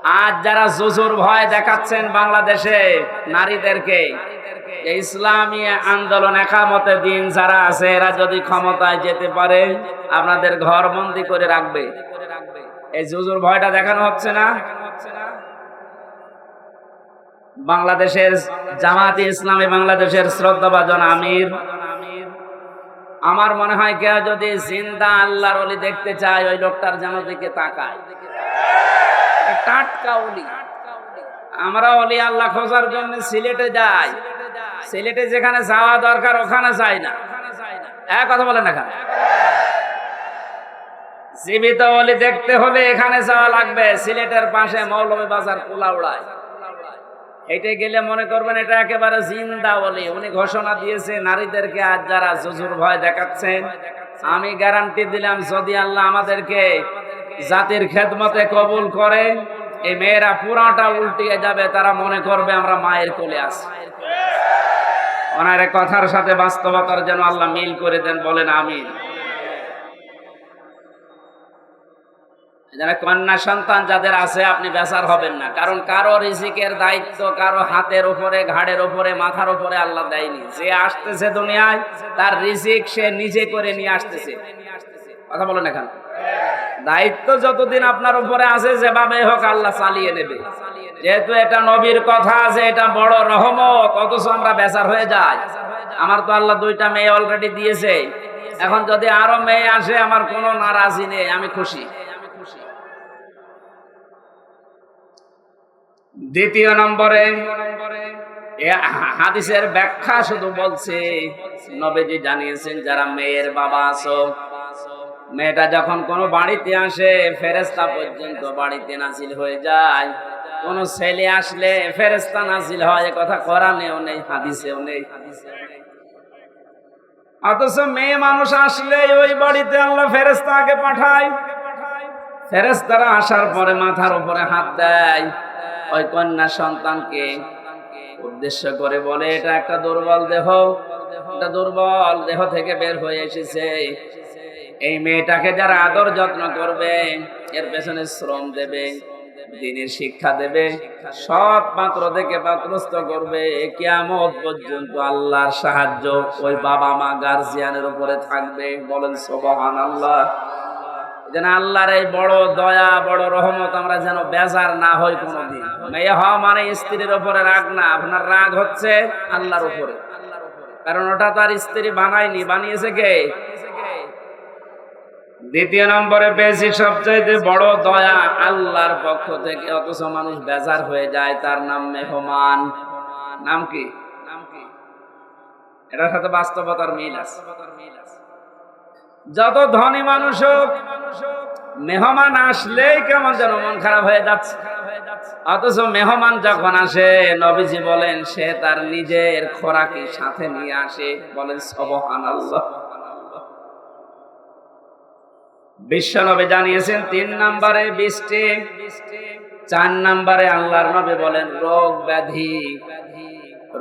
আজ যারা জুজুর ভয় দেখাচ্ছেন বাংলাদেশে নারীদেরকে, ইসলামী আন্দোলন একামতে দিন যারা আছে, এরা যদি ক্ষমতায় যেতে পারে আপনাদের ঘর বন্দি করে রাখবে। এই জুজুর ভয়টা দেখানো হচ্ছে না। বাংলাদেশের জামাতে ইসলামী বাংলাদেশের শ্রদ্ধাভাজন আমির, আমার মনে হয় কেউ যদি জিন্দা আল্লাহর ওলি দেখতে চায় ওই লোকটার যেন দিকে তাকায়। টাটকা ওলি। আমরা ওলি আল্লাহ খোঁজার জন্য সিলেটে যাই, সিলেটে যেখানে যাওয়া দরকার ওখানে যাই না। এক কথা বলেন না, জীবিত ওলি দেখতে হলে এখানে যাওয়া লাগবে। সিলেটের পাশে মৌলভীবাজার কুলাউড়ায়, এটা গেলে মনে করবেন এটা একেবারে জিন্দা ওলি। উনি ঘোষণা দিয়েছে নারীদেরকে আজ যারা জুজুর ভয় দেখাচ্ছেন, আমি গ্যারান্টি দিলাম যদি আল্লাহ আমাদেরকে জাতির খেদমতে কবুল করে, এই মেয়েরা পুরাটা উল্টিয়ে যাবে। তারা মনে করবে আমরা মায়ের কোলে আছি। ওনার কথার সাথে বাস্তবতার যেন আল্লাহ মিল করে দেন, বলেন আমিন। যারা কন্যা সন্তান যাদের আছে আপনি বেজার হবেন না, কারণ কারো রিজিকের দায়িত্ব কারো হাতের উপরে, ঘাড়ের উপরে, মাথার উপরে আল্লাহ দেয়নি। যে আসতেছে দুনিয়ায় তার রিজিক সে নিজে করে নিয়ে আসতেছে। কথা বলেন না, দায়িত্ব যতদিন আপনার উপরে আছে যেভাবে হোক আল্লাহ চালিয়ে নেবে। যেহেতু এটা নবীর কথা, যে এটা বড় রহমত, অথচ আমরা বেজার হয়ে যাই। আমার তো আল্লাহ 2টা মেয়ে অলরেডি দিয়েছে, এখন যদি আরো মেয়ে আসে আমার কোনো নারাজি নেই, আমি খুশি। দ্বিতীয় নম্বরে হাদিসের ব্যাখ্যা শুধু বলছে, নবীজি জানিয়েছেন যারা মেয়ের বাবা আছো, মেয়েটা যখন কোনো বাড়িতে আসে ফেরেশতা পর্যন্ত বাড়িতে নাজিল হয়ে যায়। কোন ছেলে আসলে ফেরেশতা নাজিল হয়, এ কথা কোরআনেও নেই, হাদিসেও নেই। অথচ মেয়ে মানুষ আসলে ওই বাড়িতে আল্লাহ ফেরেশতা আগে পাঠায়। ফেরেশতারা আসার পরে মাথার উপরে হাত দেয়, ওই কন্যা সন্তানকে উদ্দেশ্য করে বলে এটা একটা দুর্বল দেহ, এটা দুর্বল দেহ থেকে বের হয়ে এসেছে। এই মেয়েটাকে যারা আদর যত্ন করবে, এর পেছনে শ্রম দেবে, দ্বীনের শিক্ষা দেবে, সৎ পাত্র থেকে পাত্রস্থ করবে, কিয়ামত পর্যন্ত আল্লাহর সাহায্য ওই বাবা মা গার্জিয়ানের উপরে থাকবে। বলেন সুবহানাল্লাহ। যেন আল্লাহর এই বড় দয়া, বড় রহমত আমরা যেন বেজার না হই কোনোদিন। মেয়ে হওয়া মানে স্ত্রীর উপরে রাগ না, আপনার রাগ হচ্ছে আল্লাহর উপরে, কারণ ওটা তার স্ত্রী বানায়নি, বানিয়েছে কে? দ্বিতীয় নম্বরে বেশি সবচাইতে বড় দয়া আল্লাহর পক্ষ থেকে, অথচ মানুষ বেজার হয়ে যায়, তার নাম মেহমান। নাম কি? এটার সাথে বাস্তবতার মিল আছে। যত ধনী মানুষ হোক, মেহমান আসলেই কেমন যেন মন খারাপ হয়ে যাচ্ছে। অথচ মেহমান যখন আসে, নবীজি বলেন সে তার নিজের খোরাকি সাথে নিয়ে আসে। বলেন সুবহানাল্লাহ। বিশ্ব নবী জানিয়েছেন 3 নম্বরে বৃষ্টি, 4 নম্বরে আল্লাহর নবী বলেন রোগ ব্যাধি।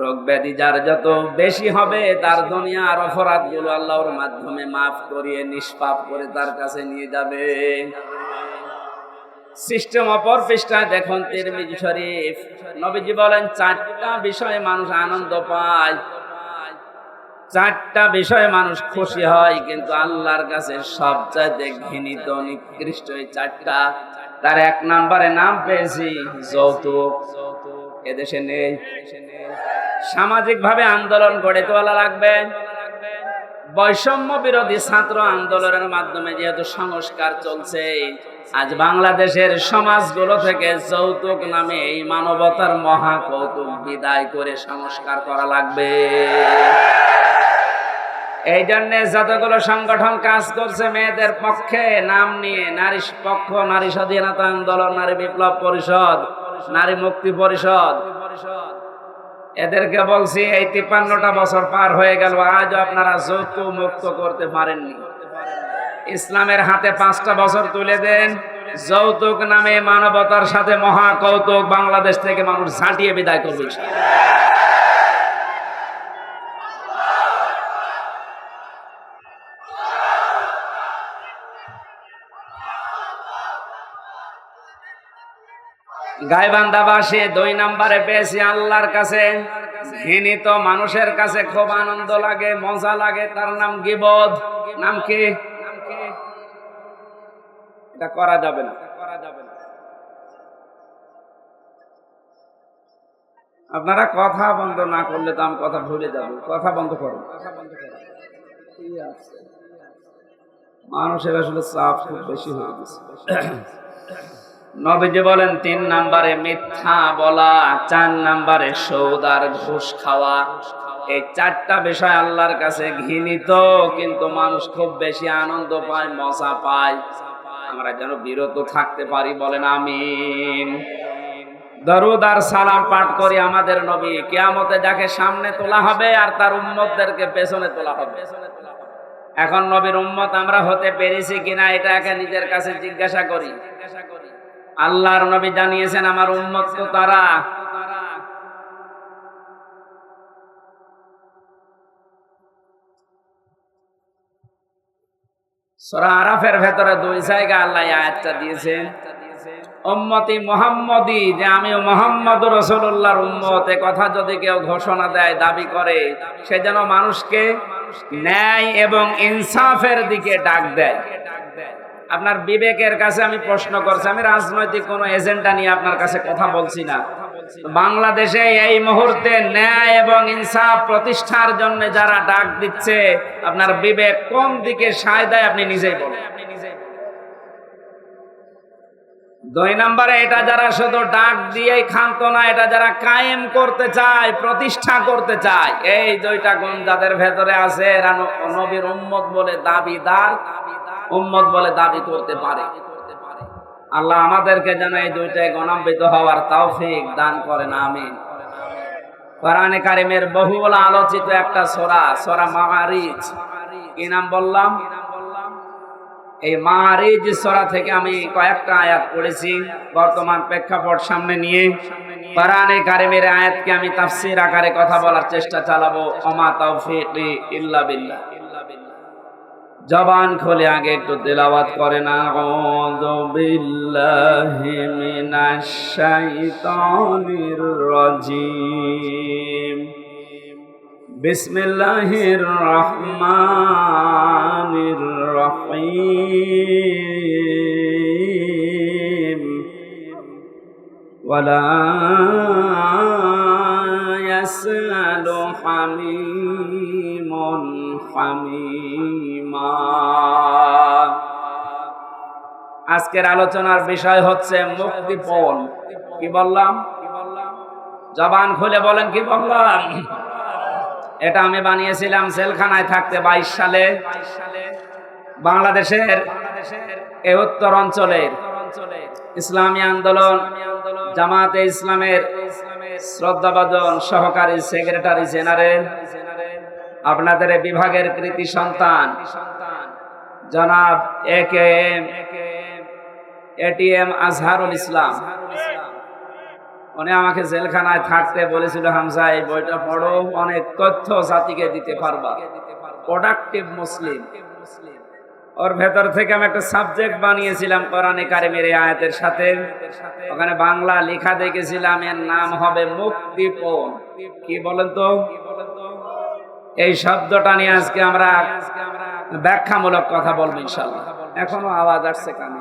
রোগ ব্যাধি যার যত বেশি হবে, তার দুনিয়ার অপরাধগুলো আল্লাহর মাধ্যমে মাফ করিয়ে নিষ্পাপ করে তার কাছে নিয়ে যাবে। সিস্টেম অপর পৃষ্ঠায় দেখুন তিরমিজি শরীফ, নবীজি বলেন 4টা বিষয়ে মানুষ আনন্দ পায়, 4টা বিষয়ে মানুষ খুশি হয়, কিন্তু আল্লাহর কাছে সবচাইতে ঘৃণিত নিকৃষ্ট এই 4টা। তার 1 নম্বরে নাম পেয়েছি যৌতুক। এদেশে নেই। সামাজিক ভাবে আন্দোলন গড়ে তোলা লাগবে। বৈষম্য বিরোধী ছাত্র আন্দোলনের মাধ্যমে যেহেতু সংস্কার চলছে, আজ বাংলাদেশের সমাজগুলো থেকে যৌতুক নামে এই মানবতার মহা কৌতুক বিদায় করে সংস্কার করা লাগবে। এই জন্য যতগুলো সংগঠন কাজ করছে মেয়েদের পক্ষে নাম নিয়ে, নারী পক্ষ, নারী স্বাধীনতা আন্দোলন, নারী বিপ্লব পরিষদ, নারী মুক্তি পরিষদ, এদেরকে বলছি এই 53টা বছর পার হয়ে গেল, আজ আপনারা যৌতুক মুক্ত করতে পারেননি। ইসলামের হাতে 5টা বছর তুলে দেন, যৌতুক নামে মানবতার সাথে মহা কৌতুক বাংলাদেশ থেকে মানুষ ঝাঁটিয়ে বিদায় করবে। গাইবান্ধাবাসী 2 নম্বরে পেয়েছি আল্লাহর কাছে। ঘৃণিত মানুষের কাছে খুব আনন্দ লাগে, মজা লাগে, তার নাম গীবত। নাম কি? এটা করা যাবে না। আপনারা কথা বন্ধ না করলে তো আমি কথা ভুলে যাব। কথা বন্ধ করুন। মানুষের আসলে চাপ খুব বেশি হয়ে গেছে। নবীজি বলেন 3 নম্বরে মিথ্যা বলা, 4 নম্বরে সুদ আর ঘুষ খাওয়া। এই 4টা বিষয় আল্লাহর কাছে ঘৃণিত, কিন্তু মানুষ খুব বেশি আনন্দ পায়, মজা পায়। আমরা যেন বিরত থাকতে পারি, বলেন আমিন। দরুদ আর সালাম পাঠ করি আমাদের নবী। কিয়ামতে যাকে সামনে তোলা হবে আর তার উম্মতদেরকে পেছনে তোলা হবে। এখন নবীর উম্মত আমরা হতে পেরেছি কিনা এটা একা নিজের কাছে জিজ্ঞাসা করি। আল্লাহর নবী জানিয়েছেন আমার উম্মত তো তারা। সূরা আরাফের ভেতরে 2 জায়গায় আল্লাহ আয়াতটা দিয়েছেন, উম্মতি মুহাম্মদী, যে আমি মুহাম্মদুর রাসূলুল্লাহর উম্মত। এ কথা যদি কেউ ঘোষণা দেয়, দাবি করে, সে যেন মানুষকে ন্যায় এবং ইনসাফের দিকে ডাক দেয়। আপনার বিবেকের কাছে আমি প্রশ্ন করছি, আমি রাজনৈতিক কোনো এজেন্ডা নিয়ে আপনার কাছে কথা বলছি না। বাংলাদেশে এই মুহূর্তে ন্যায় এবং ইনসাফ প্রতিষ্ঠার জন্য যারা ডাক দিচ্ছে, আপনার বিবেক কোন দিকে সায় দেয় আপনি নিজেই বলেন। 2 নম্বরে এটা যারা শুধু ডাক দিয়েই ক্ষান্ত না, এটা যারা কায়েম করতে চায়, প্রতিষ্ঠা করতে চায়, এই 2টা গুণ যাদের ভেতরে আছে, এরা নবীর উম্মত বলে দাবিদার, উম্মত বলে দাবি করতে পারে। আল্লাহ আমাদেরকে যেন এই 2টায় গুণান্বিত হওয়ার তৌফিক দান করেন, আমিন। কোরআনে কারিমের বহুল আলোচিত একটা সূরা, সূরা মাআরিজ। কি নাম বললাম? এই মাআরিজ সূরা থেকে আমি কয়েকটা আয়াত পড়েছি বর্তমান প্রেক্ষাপট সামনে নিয়ে। কোরআনে কারিমের আয়াতকে আমি তাফসীর আকারে কথা বলার চেষ্টা চালাবো। ওমা তাওফীকি ইল্লা বিল্লাহ। জবান খুলে আগে একটু তেলাওয়াত করেন, আউযু বিল্লাহি মিনাশ শাইতানির রাজীম, বিসমিল্লাহির রহমানির রহিম, ওয়ালা ইয়াসআলু হামীমুন হামীমা। আজকের আলোচনার বিষয় হচ্ছে মুক্তিপণ। কি বললাম? জবান খুলে বলেন, কি বললাম? এটা আমি বানিয়েছিলাম জেলখানায় থাকতে 22 সালে। বাংলাদেশের এই উত্তর অঞ্চলের ইসলামী আন্দোলন জামাতে ইসলামের শ্রদ্ধাভাজন সহকারী সেক্রেটারি জেনারেল, আপনাদের বিভাগের কৃতি সন্তান জনাব এটিএম আজহারুল ইসলাম, উনি আমাকে জেলখানায় থাকতে বলেছিল, হামজা এই বইটা পড়ো, অনেক তথ্য জাতিকে দিতে পারবা, প্রোডাক্টিভ মুসলিম। ওর ভেতর থেকে আমি একটা সাবজেক্ট বানিয়েছিলাম কোরআনে কারিমের এই আয়াতের সাথে। ওখানে বাংলা লেখা দেখেছিলাম, এর নাম হবে মুক্তিপণ। কি বলেন তো? এই শব্দটা নিয়ে আজকে আমরা ব্যাখ্যামূলক কথা বলবো ইনশাআল্লাহ। এখনো আওয়াজ আসছে কানে?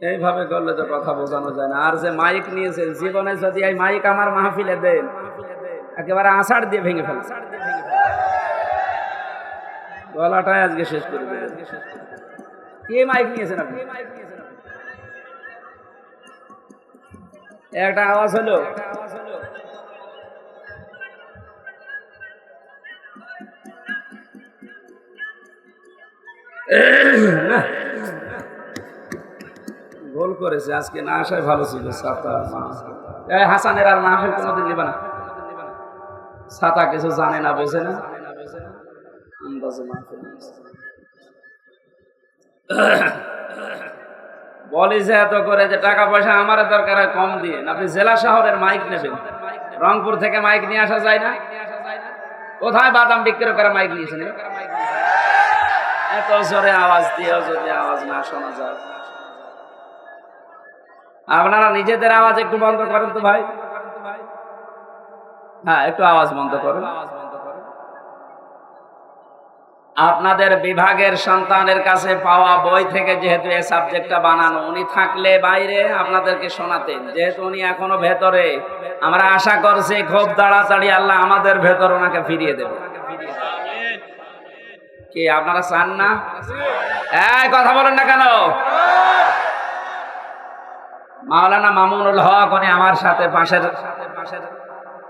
এইভাবে করলে তো কথা বোঝানো যায় না। আর যে মাইক নিয়েছে, জীবনে যদি এই মাইক আমার মাহফিলে দেন, একেবারে আষাঢ় দিয়ে ভেঙে ফেলে, গলাটাই আজকে শেষ করে দেবে। কি মাইক নিয়েছেন আপনি? একটা আওয়াজ হলো, না গোল করেছে আজকে, না আসায় ভালো ছিল। হাসানের আর মাহফিল কোনোদিন নিবা না, ছাতা কিছু জানে না, বোঝে না, আন্দাজে মাহফিল বলি যে এত করে যে টাকা পয়সা আমার দরকার হয় কম দিয়ে। আপনি জেলা শহরের মাইক নেবেন, রংপুর থেকে মাইক নিয়ে আসা যায় না? কোথায় বাদাম বিক্রি করে মাইক নিয়েছেন? এত জোরে আওয়াজ দিয়েও যদি আওয়াজ না শোনা যায়, আপনারা নিজেদের আওয়াজ একটু বন্ধ করেন তো ভাই। হ্যাঁ, একটু আওয়াজ বন্ধ করেন। আপনাদের বিভাগের সন্তানের কাছে পাওয়া বই থেকে যেহেতু এই সাবজেক্টটা বানানো, উনি থাকলে বাইরে আপনাদেরকে শোনাতেন। যেহেতু উনি এখনো ভেতরে, আমরা আশা করছি খুব তাড়াতাড়ি আল্লাহ আমাদের ভেতর ওনাকে ফিরিয়ে দেবে। কি আপনারা চান না? এই কথা বলেন না কেন? মাওলানা মামুনুল হক উনি আমার সাথে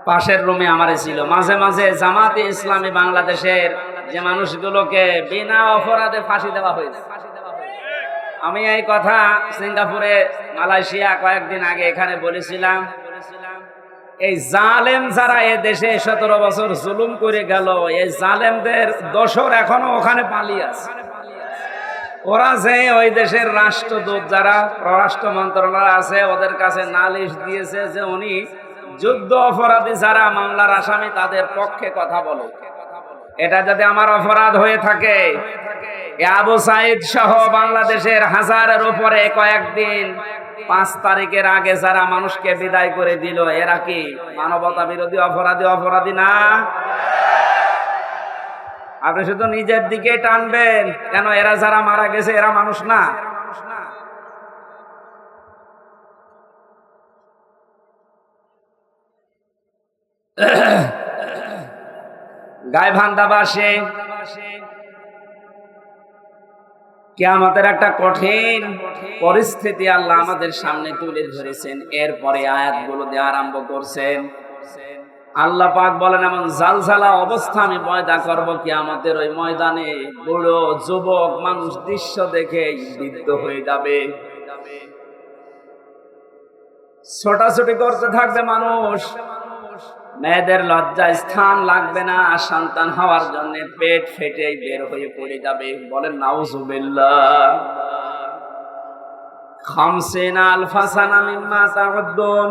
পাশের রুমে আমারে ছিল। মাঝে মাঝে জামাতে ইসলামী বাংলাদেশের যে মানুষগুলোকে বিনা অপরাধে ফাঁসি দেওয়া হয়েছে, আমি এই কথা সিঙ্গাপুরে, মালয়েশিয়া কয়েকদিন আগে এখানে বলেছিলাম। এই জালেম যারা এ দেশে 17 বছর জুলুম করে গেল, এই জালেমদের দোসর এখনো ওখানে পালিয়ে আছে। ওরা যে ওই দেশের রাষ্ট্রদূত যারা পররাষ্ট্র মন্ত্রণালয় আছে, ওদের কাছে নালিশ দিয়েছে যে উনি যুদ্ধ অপরাধী যারা মামলার আসামি তাদের পক্ষে কথা বলে। এটা যদি আমার অপরাধ হয়ে থাকে, আবু সাইদ সহ বাংলাদেশের হাজারের উপরে কয়েকদিন 5 তারিখের আগে যারা মানুষকে বিদায় করে দিল, এরা কি মানবতা বিরোধী অপরাধী না? আপনি শুধু নিজের দিকে টানবেন কেন? এরা যারা মারা গেছে এরা মানুষ না? গাইবান্ধাবাসী কিয়ামতের একটা কঠিন পরিস্থিতি আল্লাহ আমাদের সামনে তুলে ধরেছেন। এরপরে আয়াতগুলো দিয়ে আরম্ভ করছেন। আল্লাহ পাক বলেন, এমন জালজালা অবস্থা আমি পয়দা করব কিয়ামতের ওই ময়দানে, বুড়ো যুবক মানুষ দৃশ্য দেখে বিদ্ধ হয়ে যাবে। ছোটাছুটি করতে থাকবে মানুষ, মেয়েদের লজ্জায় স্থান লাগবে না, সন্তান হওয়ার জন্য পেট ফেটে বের হয়ে পড়ে যাবে। বলেন নাউজুবিল্লাহ। 50 আলফা সানা মিম্মা তাউদ্দুন,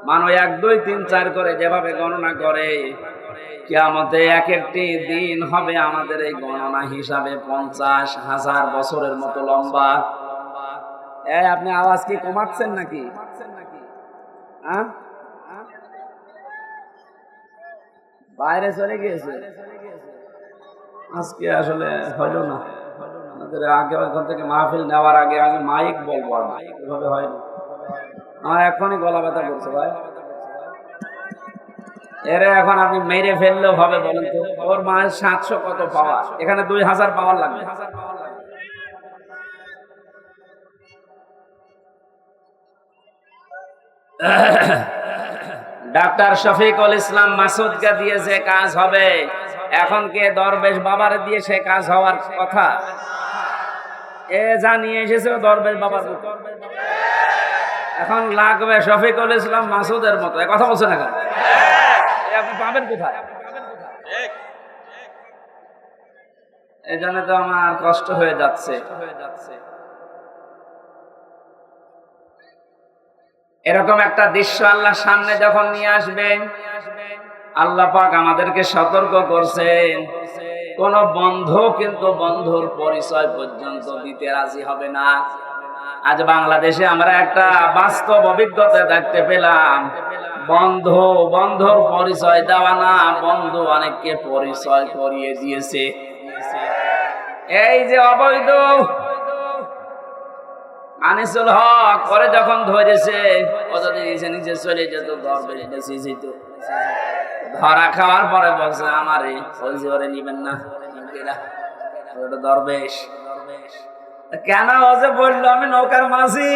মানুষ 1 2 3 4 করে যেভাবে গণনা করে, কিয়ামতে এক একটি দিন হবে আমাদের এই গণনা হিসাবে 50,000 বছরের মতো লম্বা। এই আপনি আওয়াজ কি কমাচ্ছেন নাকি? হ্যাঁ, বাইরে চলে গিয়েছে আজকে, আসলে হলো না। আমাদের আগে ওখান থেকে মাহফিল নেওয়ার আগে আমি মাইক বলবো, এভাবে হয়নি। আমার এখনই গলা ব্যথা করছে ভাই। এরে এখন আপনি মেরে ফেললেও হবে? বলেন তো, ওর মায়ের 700 কত পাওয়ার, এখানে 2000 পাওয়ার লাগবে। ডাক্তার শফিকুল ইসলাম মাসুদকে দিয়ে যে কাজ হবে, এখন কে দরবেশ বাবারে দিয়ে সে কাজ হওয়ার কথা? এ জানিয়ে এসেছে দরবেশ বাবার, এখন লাগবে শফিকুল ইসলাম মাসুদের মতো। এ কথা বলছে না কেন? আপনি পাবেন কোথায়? এই জন্য তো আমার কষ্ট হয়ে যাচ্ছে। এরকম একটা দৃশ্য আল্লাহ সামনে যখন নিয়ে আসবেন, আল্লাহ পাক আমাদেরকে সতর্ক করছেন, কোন বন্ধু কিন্তু বন্ধুর পরিচয় পর্যন্ত দিতে রাজি হবে না। আজ বাংলাদেশে আমরা একটা বাস্তব অভিজ্ঞতা দেখতে পেলাম, বন্ধুর পরিচয় দেওয়া না, বন্ধু অনেককে পরিচয় করিয়ে দিয়েছে। এই যে অবৈধ আনিসুল হক করে যখন ধরেছে, ও যদি নিজে চলে যেত, ধরা খাওয়ার পরে বলছে আমারে ওরে নিবেন না, দরবেশ। কেন? ও যে বললো আমি নৌকার মাঝি।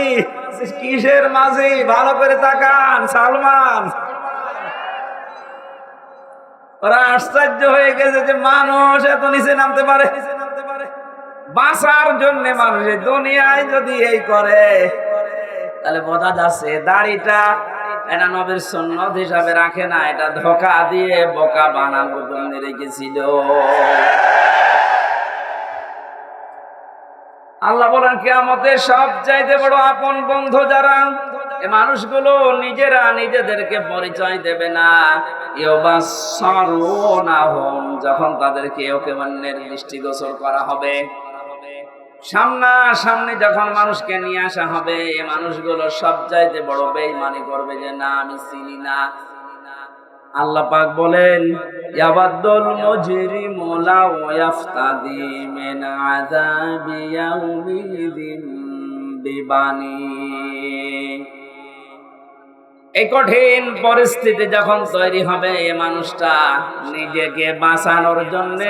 কিসের মাঝি? ভালো করে তাকান, সালমান। ওরা আশ্চর্য হয়ে গেছে যে মানুষ এত নিচে নামতে পারে। বাঁচার জন্য মানুষের দুনিয়ায় যদি এই করে, তাহলে বোঝা যাচ্ছে দাড়িটা এটা নবীর সুন্নত হিসাবে রাখে না, এটা ধোঁকা দিয়ে বোকা বানানোর জন্য রেখেছিল। আল্লাহ বলেন কিয়ামতে সব চাইতে বড় আপন বন্ধু যারা, এ মানুষগুলো নিজেরা নিজেদেরকে পরিচয় দেবে না। ইউবাসসারুনাহুম, যখন তাদেরকে ওকে অন্যের দৃষ্টিগোচর করা হবে, সামনাসামনি যখন মানুষকে নিয়ে আসা হবে, এই মানুষগুলো সব চাইতে বড় বেঈমানি করবে যে না, আমি চিনি না। আল্লাহ পাক বলেন, ইয়াবাদুল মুজরিমু লাউ ইয়াফতাদি মিন আযাবি ইয়াউমিদিন বিবানি। এই কঠিন পরিস্থিতি যখন তৈরি হবে, এই মানুষটা নিজেকে বাঁচানোর জন্য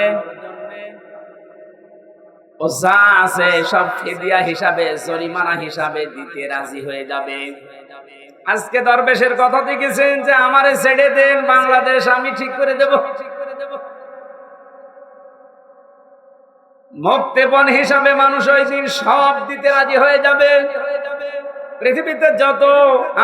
ও যা আছে সব ফিদিয়া হিসাবে, জরিমানা হিসাবে দিতে রাজি হয়ে যাবে। আজকে দরবেশের কথা দেখেছেন যে আমারে ছেড়ে দেন, বাংলাদেশ আমি ঠিক করে দেব। মুক্তিপণ হিসাবে মানুষ ওই দিন সব দিতে রাজি হয়ে যাবে। পৃথিবীতে যত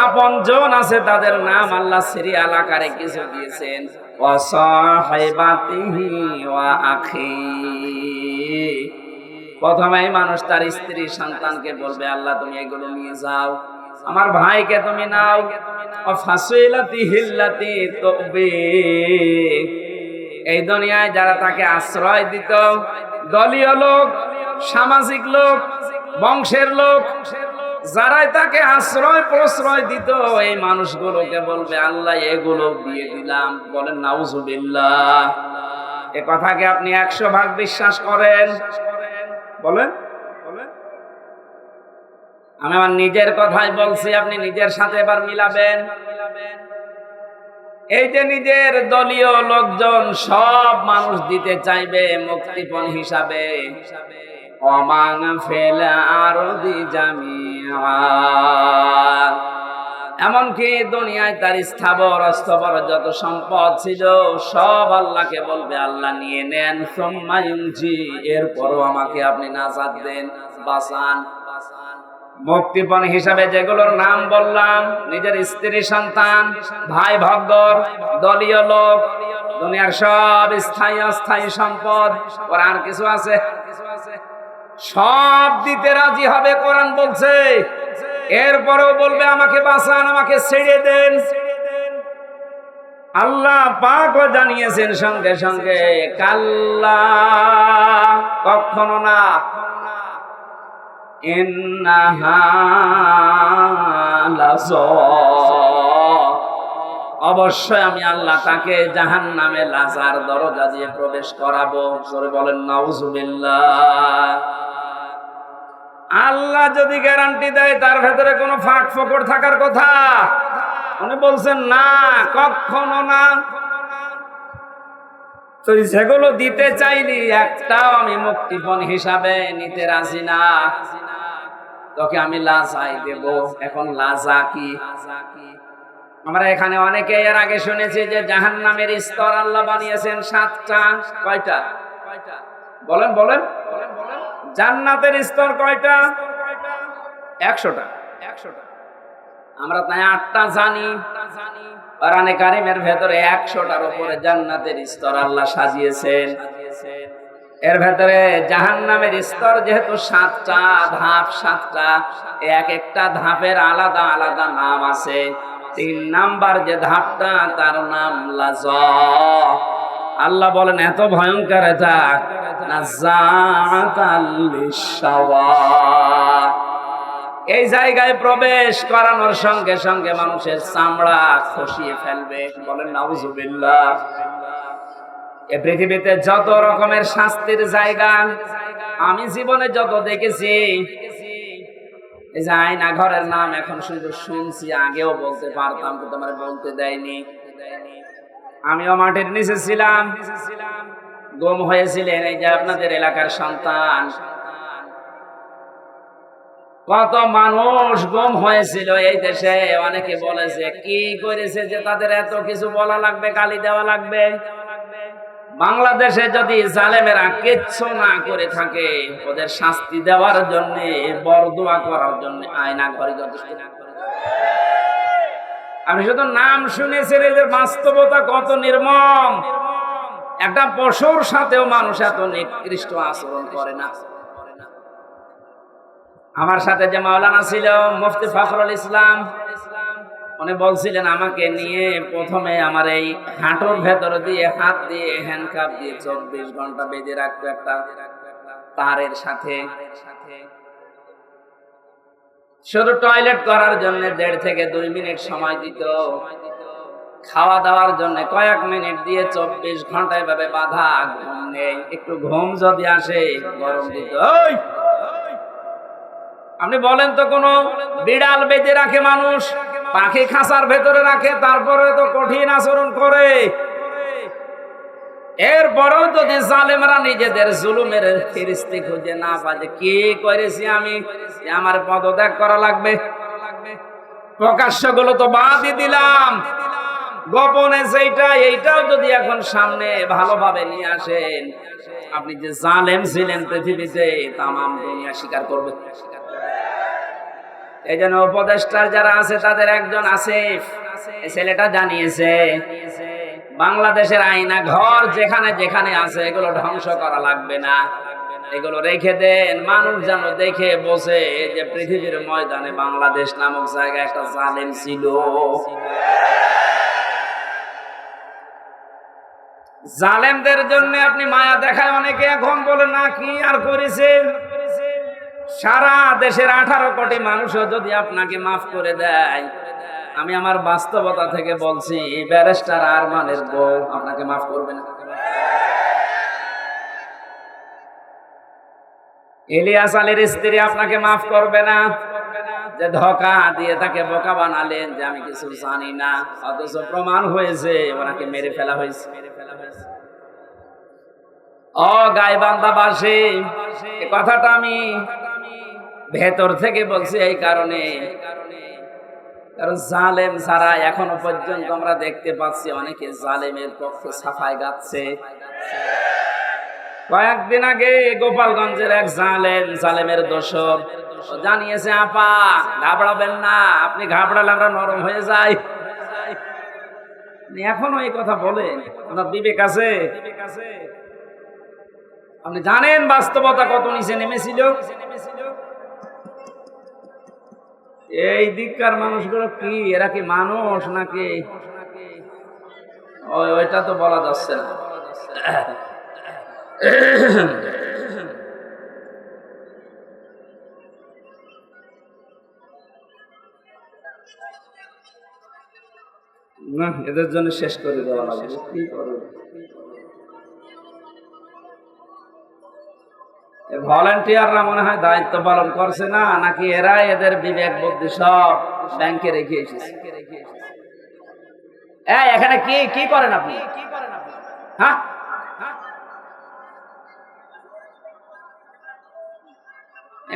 আপনজন আছে তাদের নাম আল্লাহ সিরিয়াল আকারে কিছু দিয়েছেন। ওয়া সাহিবাতিহি ওয়া আখি। প্রথমেই মানুষ তার স্ত্রী সন্তানকে বলবে, আল্লাহ তুমি এগুলো নিয়ে যাও, আমার ভাইকে তুমি নাও। এই দুনিয়ায় যারা তাকে আশ্রয় দিত, দলীয় লোক, সামাজিক লোক, বংশের লোক, যারাই তাকে আশ্রয় প্রশ্রয় দিত, এই মানুষগুলোকে বলবে আল্লাহ এগুলো দিয়ে দিলাম। বলেন নাউজুবিল্লাহ। এ কথাকে আপনি 100 ভাগ বিশ্বাস করেন? বলেন। আমি আমার নিজের কথাই বলছি, আপনি নিজের সাথে এবার মিলাবেন। এই যে নিজের দলীয় লোকজন সব মানুষ দিতে চাইবে মুক্তিপণ হিসাবে। ওমান ফিল আরদি জামিআ, এমনকি দুনিয়ায় তার স্থাবর অস্থাবর যত সম্পদ ছিল সব আল্লাহকে বলবে আল্লাহ নিয়ে নেন। সুম্মা ইউনজি, এরপরও আমাকে আপনি নাজাত দেন, বাঁচান। মুক্তিপণ হিসাবে যেগুলোর নাম বললাম, নিজের স্ত্রী সন্তান, ভাই ভগ্গর, দলীয় লোক, দুনিয়ার সব স্থায়ী অস্থায়ী সম্পদ, ওর আর কিছু আছে, সব দিতে রাজি হবে। কোরআন বলছে এরপরেও বলবে আমাকে বাঁচান, আমাকে ছেড়ে দেন। আল্লাহ পাকও জানিয়েছেন সঙ্গে সঙ্গে, কাল্লা, কখনো না, ইন্নাহা লাযা, অবশ্যই আমি আল্লাহ তাকে জাহান্নামে লাজার দরজা দিয়ে প্রবেশ করাবো। সরে বলেন নাউজুবিল্লাহ। আল্লাহ যদি গ্যারান্টি দেয় তার ভেতরে কোনো ফাঁক ফোকর থাকার কথা? উনি বলছেন না, কখনো না। তুই যেগুলো দিতে চাইলি একটাও আমি মুক্তিপণ হিসাবে নিতে রাজি না, তোকে আমি লাজাই দেব। এখন লাজা কি? আমরা এখানে অনেকে এর আগে শুনেছি যে জাহান্নামের স্তর আল্লাহ বানিয়েছেন 7টা। কয়টা? বলেন বলেন। জান্নাতের স্তর কয়টা? 100টা। আমরা তাই 8টা জানি। কোরআনে কারীমের ভেতরে 100টার উপরে জান্নাতের স্তর আল্লাহ সাজিয়েছেন। এর ভেতরে জাহান্নামের স্তর যেহেতু 7টা ধাপ, 7টা, এক একটা ধাপের আলাদা আলাদা নাম আছে। 3 নাম্বার যে ধাপটা তার নাম লাযা। আল্লাহ বলেন এত ভয়ঙ্কর এটা, নাযাআতাল লিশাওয়া। এই জায়গায় প্রবেশ করানোর সঙ্গে সঙ্গে মানুষের চামড়া খসিয়ে ফেলবে। বলেন নাউজুবিল্লাহ। এই পৃথিবীতে যত রকমের শাস্তির জায়গা আমি জীবনে যত দেখেছি, এই যে আয়না ঘরের নাম এখন শুধু শুনছি, আগেও বলতে পারতাম কিন্তু আমার বলতে দেয়নি। আমিও মাটির নিচে ছিলাম, গুম হয়েছিলেন এই যে আপনাদের এলাকার সন্তান। কত মানুষ গুম হয়েছিল এই দেশে। অনেকে বলেছে কি করেছে যে তাদের এত কিছু বলা লাগবে, গালি দেওয়া লাগবে। বাংলাদেশে যদি জালেমেরা কিচ্ছু না করে থাকে, ওদের শাস্তি দেওয়ার জন্য, বরদোয়া করার জন্য আয়না ঘরে যথেষ্ট। আমি শুধু নাম শুনেছি, এদের বাস্তবতা কত নির্মম। একটা পশুর সাথেও মানুষ এত নিকৃষ্ট আচরণ করে না। আমার সাথে যে মাওলানা ছিল মুফতি ফখরুল ইসলাম, উনি বলছিলেন আমাকে নিয়ে প্রথমে আমার এই হাঁটুর ভেতর দিয়ে হাত দিয়ে হ্যান্ডকাপ দিয়ে 24 ঘন্টা বেঁধে রাখতো একটা তারের সাথে। শুধু টয়লেট করার জন্য 1.5 থেকে 2 মিনিট সময় দিত, খাওয়া দাওয়ার জন্য কয়েক মিনিট দিয়ে 24 ঘন্টা এভাবে বাঁধা, ঘুম নেই। একটু ঘুম যদি আসে গরম দিত। আপনি বলেন তো, কোন বিড়াল বেঁধে রাখে মানুষ, পাখি খাঁচার ভেতরে রাখে, তারপরে তো কঠিন আচরণ করে। এরপরেও যদি জালেমরা নিজেদের জুলুমের ফিরিস্তি খুঁজে না পায় যে কি করেছি আমি, আমার পদত্যাগ করা লাগবে। প্রকাশ্য গুলো তো বাদই দিলাম, গোপনে যেটা এইটাও যদি এখন সামনে ভালোভাবে নিয়ে আসেন, আপনি যে জালেম ছিলেন পৃথিবীতে তামাম দুনিয়া স্বীকার করবে। এই জন্য উপদেষ্টার যারা আছে তাদের একজন আসিফ, এই ছেলেটা জানিয়েছে বাংলাদেশের আয়না ঘর যেখানে যেখানে আছে এগুলো ধ্বংস করা লাগবে না, এগুলো রেখে দেন। মানুষ যেন দেখে বসে যে পৃথিবীর ময়দানে বাংলাদেশ নামক জায়গায় একটা জালেম ছিল। জালেমদের জন্য আপনি মায়া দেখায় অনেকে এখন বলে না কি আর করেছেন। সারা দেশের 18 কোটি মানুষও যদি আপনাকে মাফ করে দেয়, আমি আমার বাস্তবতা থেকে বলছি ব্যারিস্টার আরমানের বউ আপনাকে মাফ করবে না। ইলিয়াস আলীর স্ত্রী আপনাকে মাফ করবে না, যে ধোঁকা দিয়ে তাকে বোকা বানালেন যে আমি কিছু জানি না, অথচ প্রমাণ হয়েছে ওনাকে মেরে ফেলা হয়েছে। ও গাইবান্ধাবাসী, এই কথাটা আমি ভেতর থেকে বলছি এই কারণে, কারণ জালেম ছাড়া এখনো পর্যন্ত আমরা দেখতে পাচ্ছি অনেকে জালেমের পক্ষে সাফাই গাচ্ছে। কয়েকদিন আগে গোপালগঞ্জের এক জালেমের দোসর জানিয়েছে, আপা ঘাবড়াবেন না, আপনি ঘাবড়ালে আমরা নরম হয়ে যাই। এখনো এই কথা বলেন, আপনার বিবেক আছে? আপনি জানেন বাস্তবতা কত নিচে নেমেছিল? এই দিককার মানুষগুলো কি, এরা কি মানুষ নাকি? ওইটা তো বলা যাচ্ছে না। না, এদের জন্য শেষ করে দেওয়া লাগবে। কি করবে? ভলান্টিয়াররা মনে হয় দায়িত্ব পালন করছে না, নাকি এরা এদের বিবেক বুদ্ধি সব ব্যাংকে রেখে এসেছে? এখানে কি কি করেন আপনি? হ্যাঁ,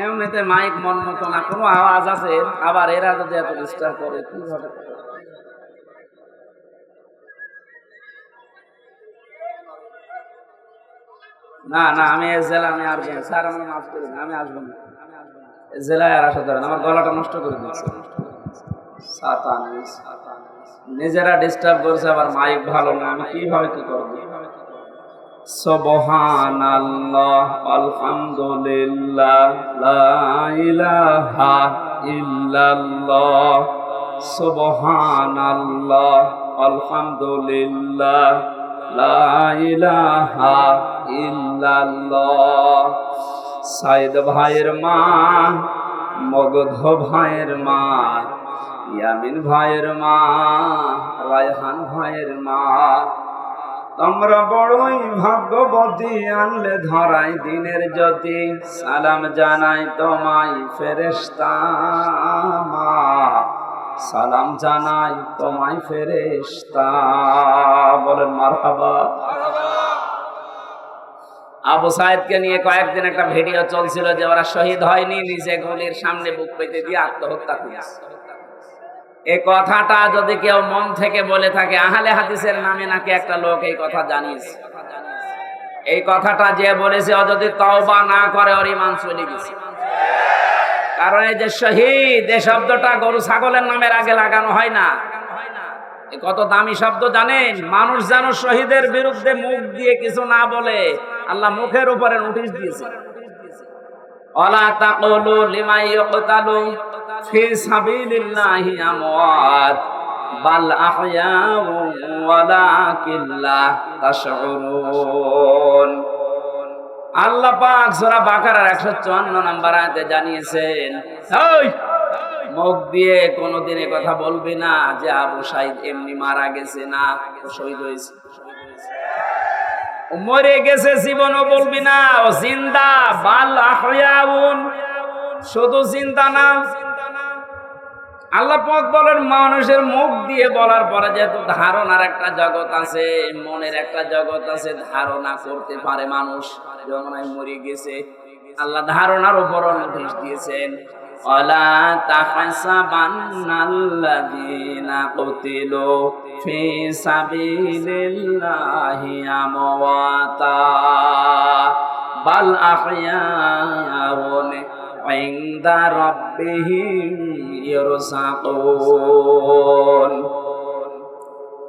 এমনিতে মাইক মন মতো না, কোনো আওয়াজ আছে, আবার এরা যদি এত ডিস্টার্ব করে কি হবে? না না, আমি জেলা আমি আসবো না স্যার, আমার মাফ করুন, আমি আসবো না জেলায় আর আসা ধরেন, আমার গলাটা নষ্ট করে দিচ্ছে। নিজেরা ডিস্টার্ব করছে, আবার মাইক ভালো না, আমি কিভাবে কি করবো? সুবহানাল্লাহ আলহামদুলিল্লাহ লা ইলাহা ইল্লাল্লাহ, সুবহানাল্লাহ আলহামদুলিল্লাহ লা ইলাহা ইল্লাল্লাহ। সাইদ ভাইয়ের মা, মগধ ভাইয়ের মা, ইয়ামিন ভাইয়ের মা, রায়হান ভাইয়ের মা, তোমরা বড়ই ভাগ্যবতী, আনলে ধরাই দিনের জ্যোতি। সালাম জানাই তোমায় ফেরেশতা মা, সালাম জানাই তোমায় ফেরেশতা। বলেন মারহাবা। আবু সাইদকে নিয়ে কয়েকদিন একটা ভিডিও চলছিল যে ওরা শহীদ হয়নি, নিজে গুলির সামনে বুক পেতে দিয়ে আত্মহত্যা করেছে। এই কথাটা যদি কেউ মন থেকে বলে থাকে, আহলে হাদিসের নামে নাকি একটা লোক এই কথা জানিয়েছে, এই কথাটা যে বলেছে ও যদি তওবা না করে ওর ঈমান চলে গেছে। কারণ এই যে শহীদ, এই শব্দটা গরু ছাগলের নামের আগে লাগানো হয় না। এই কত দামি শব্দ জানেন? মানুষ যেন শহীদের বিরুদ্ধে মুখ দিয়ে কিছু না বলে, আল্লাহ মুখের উপরে নোটিশ দিয়েছে, ওয়ালা তাকুলু লিমান ইয়ুকতালু ফি সাবিলিল্লাহি আমওয়াত বাল আহয়াউ ওয়ালাকিন লা তাশউরুন। আল্লাহ পাক সূরা বাকারার 154 নম্বর আয়াতে জানিয়েছেন, ওই মুখ দিয়ে কোনোদিন কথা বলবি না যে আবু সাঈদ এমনি মারা গেছে, না শহীদ হয়েছে, মরে গেছে, জীবনও বলবি না, ও জিন্দা। বাল আহয়াউন, শুধু জিন্দা না। আল্লাহ পাক বলেন মানুষের মুখ দিয়ে বলার পরে যেহেতু ধারণার একটা জগৎ আছে, মনের একটা জগৎ আছে, ধারণা করতে পারে মানুষ যেমন মরে গেছে। আল্লাহ ধারণার উপর নোটিশ দিয়েছেন, ওয়ালা তাহসাবান্নাল্লাযীনা কুতিলু ফি সাবিলিল্লাহি আমওয়াতা বাল আহয়াউন ইনদা রাব্বিহিম ইরসাকুন।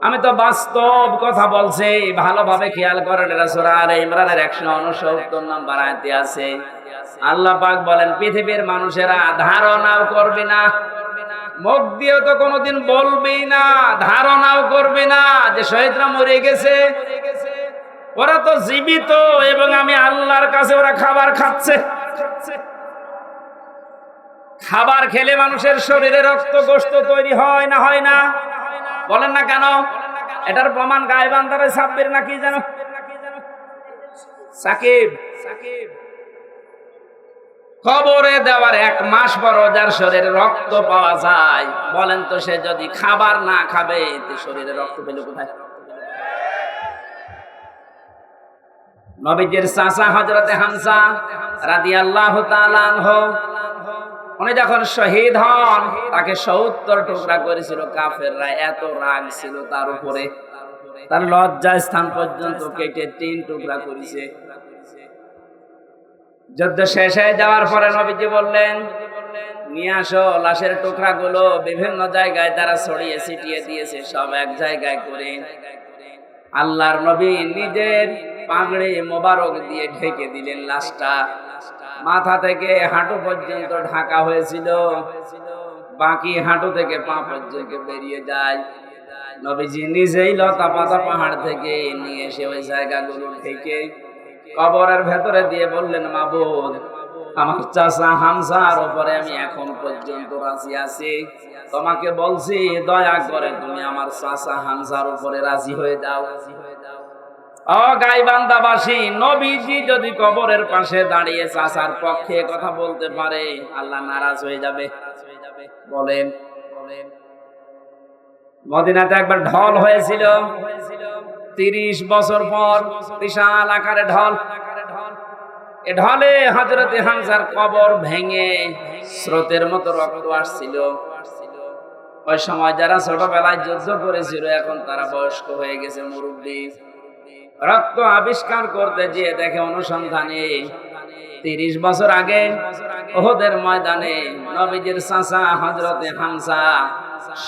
আমি তো বাস্তব কথা বলছি, ভালোভাবে খেয়াল করেন। এটা সূরা আলে ইমরানের 169 নম্বর আয়াতে আছে। আল্লাহ পাক বলেন পৃথিবীর মানুষেরা ধারণাও করবে না, মুখ দিয়েও তো কোনোদিন বলবেই না, ধারণাও করবে না যে শহীদরা মরে গেছে। ওরা তো জীবিত এবং আমি আল্লাহর কাছে ওরা খাবার খাচ্ছে। খাবার খেলে মানুষের শরীরে রক্ত গোশত তৈরি হয় না, হয় না? বলেন না কেন? এটার প্রমাণ গায়বান্দারে সাব্বির না কি জানো, সাকিব। কবরে দেওয়ার 1 মাস পর যার শরীরে রক্ত পাওয়া যায়, বলেন তো সে যদি খাবার না খাবে শরীরে রক্ত পেল কোথায়? নবীজির চাচা হযরতে হামজা রাদিয়াল্লাহু তাআলা আনহু, উনি যখন শহীদ হন তাকে 70 টুকরা করেছিল কাফেররা। এত রাগ ছিল তার উপরে, তার লজ্জা স্থান পর্যন্ত কেটে 3 টুকরা করেছে। যুদ্ধ শেষ হয়ে যাওয়ার পরে নবীজি বললেন, নিয়ে আসো লাশের টুকরাগুলো। বিভিন্ন জায়গায় তারা ছড়িয়ে ছিটিয়ে দিয়েছে, সব এক জায়গায় করে আল্লাহর নবী নিজের পাগড়ি মোবারক দিয়ে ঢেকে দিলেন লাশটা। মাথা থেকে হাঁটু পর্যন্ত ঢাকা হয়েছিল, বাকি হাঁটু থেকে পা পর্যন্ত বেরিয়ে যায়। নবীজি নিজেই লতা পাতা পাহাড় থেকে নিয়ে এসে ওই জায়গাগুলো ঢেকে কবরের ভেতরে দিয়ে বললেন, মাবুদ, আমার চাচা হামজার উপরে আমি এখন পর্যন্ত রাজি আছি। তোমাকে বলছি দয়া করে তুমি আমার চাচা হামজার উপরে রাজি হয়ে যাও। ও গাইবান্দাবাসী, নবীজি যদি কবরের পাশে দাঁড়িয়ে চাচার পক্ষে কথা বলতে পারে, আল্লাহ নারাজ হয়ে যাবে? বলেন। মদিনাতে একবার ঢল হয়েছিল 30 বছর পর, বিশাল আকারে ঢল। এ ঢলে হযরতে হামজার কবর ভেঙে স্রোতের মতো রক্ত আসছিল। ওই সময় যারা ছোটবেলায় যুদ্ধ করেছিল এখন তারা বয়স্ক হয়ে গেছে, মুরব্বী। রক্ত আবিষ্কার করতে গিয়ে দেখে অনুসন্ধানে 30 বছর আগে উহুদের ময়দানে নবীজির চাচা হযরতে হামজা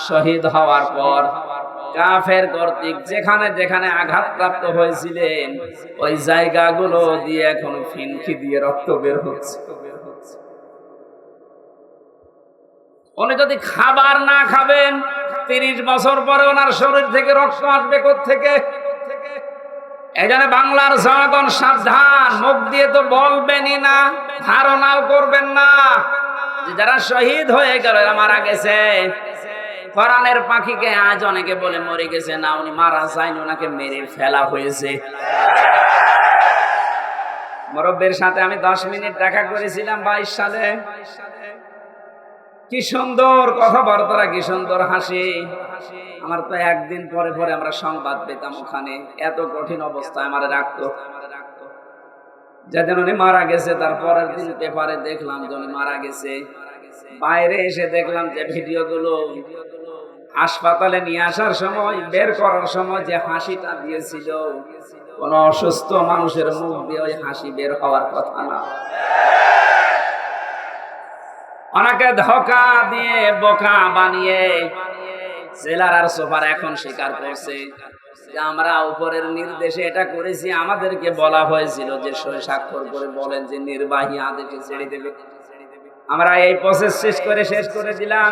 শহীদ হওয়ার পর কাফের কর্তৃক যেখানে যেখানে আঘাতপ্রাপ্ত হয়েছিলেন ওই জায়গাগুলো দিয়ে এখন ফিনকি দিয়ে রক্ত বের হচ্ছে। উনি যদি খাবার না খাবেন 30 বছর পরে ওনার শরীর থেকে রক্ত আসবে কোত্থেকে? এজন্য বাংলার জনগণ সাবধান, মুখ দিয়ে তো বলবেনই না, ধারণাও করবেন না যে যারা শহীদ হয়ে গেল এরা মারা গেছে। কোরআনের পাখিকে আজ অনেকে বলে মরে গেছে, না উনি মারা যায়নি, ওনাকে মেরে ফেলা হয়েছে। মুরব্বির সাথে আমি 10 মিনিট দেখা করেছিলাম 22 সালে। কি সুন্দর কথাবার্তা, কি সুন্দর হাসি। আমার তো একদিন পরে পরে আমরা সংবাদ পেতাম ওখানে, এত কঠিন অবস্থায় আমার রাখতো। যেদিন উনি মারা গেছে তার পরের দিন পেপারে দেখলাম যে উনি মারা গেছে। বাইরে এসে দেখলাম যে ভিডিওগুলো হাসপাতালে নিয়ে আসার সময়, বের করার সময় যে হাসিটা দিয়েছিল, কোন অসুস্থ মানুষের মুখ দিয়ে ওই হাসি বের হওয়ার কথা না। অনেকে ধোঁকা দিয়ে বোকা বানিয়ে জেলার আর সোফার এখন স্বীকার করছে যে আমরা উপরের নির্দেশে এটা করেছি। আমাদেরকে বলা হয়েছিল যে স্বাক্ষর করে বলেন যে নির্বাহী আদেশে ছেড়ে দেবে। আমরা এই প্রসেস শেষ করে দিলাম।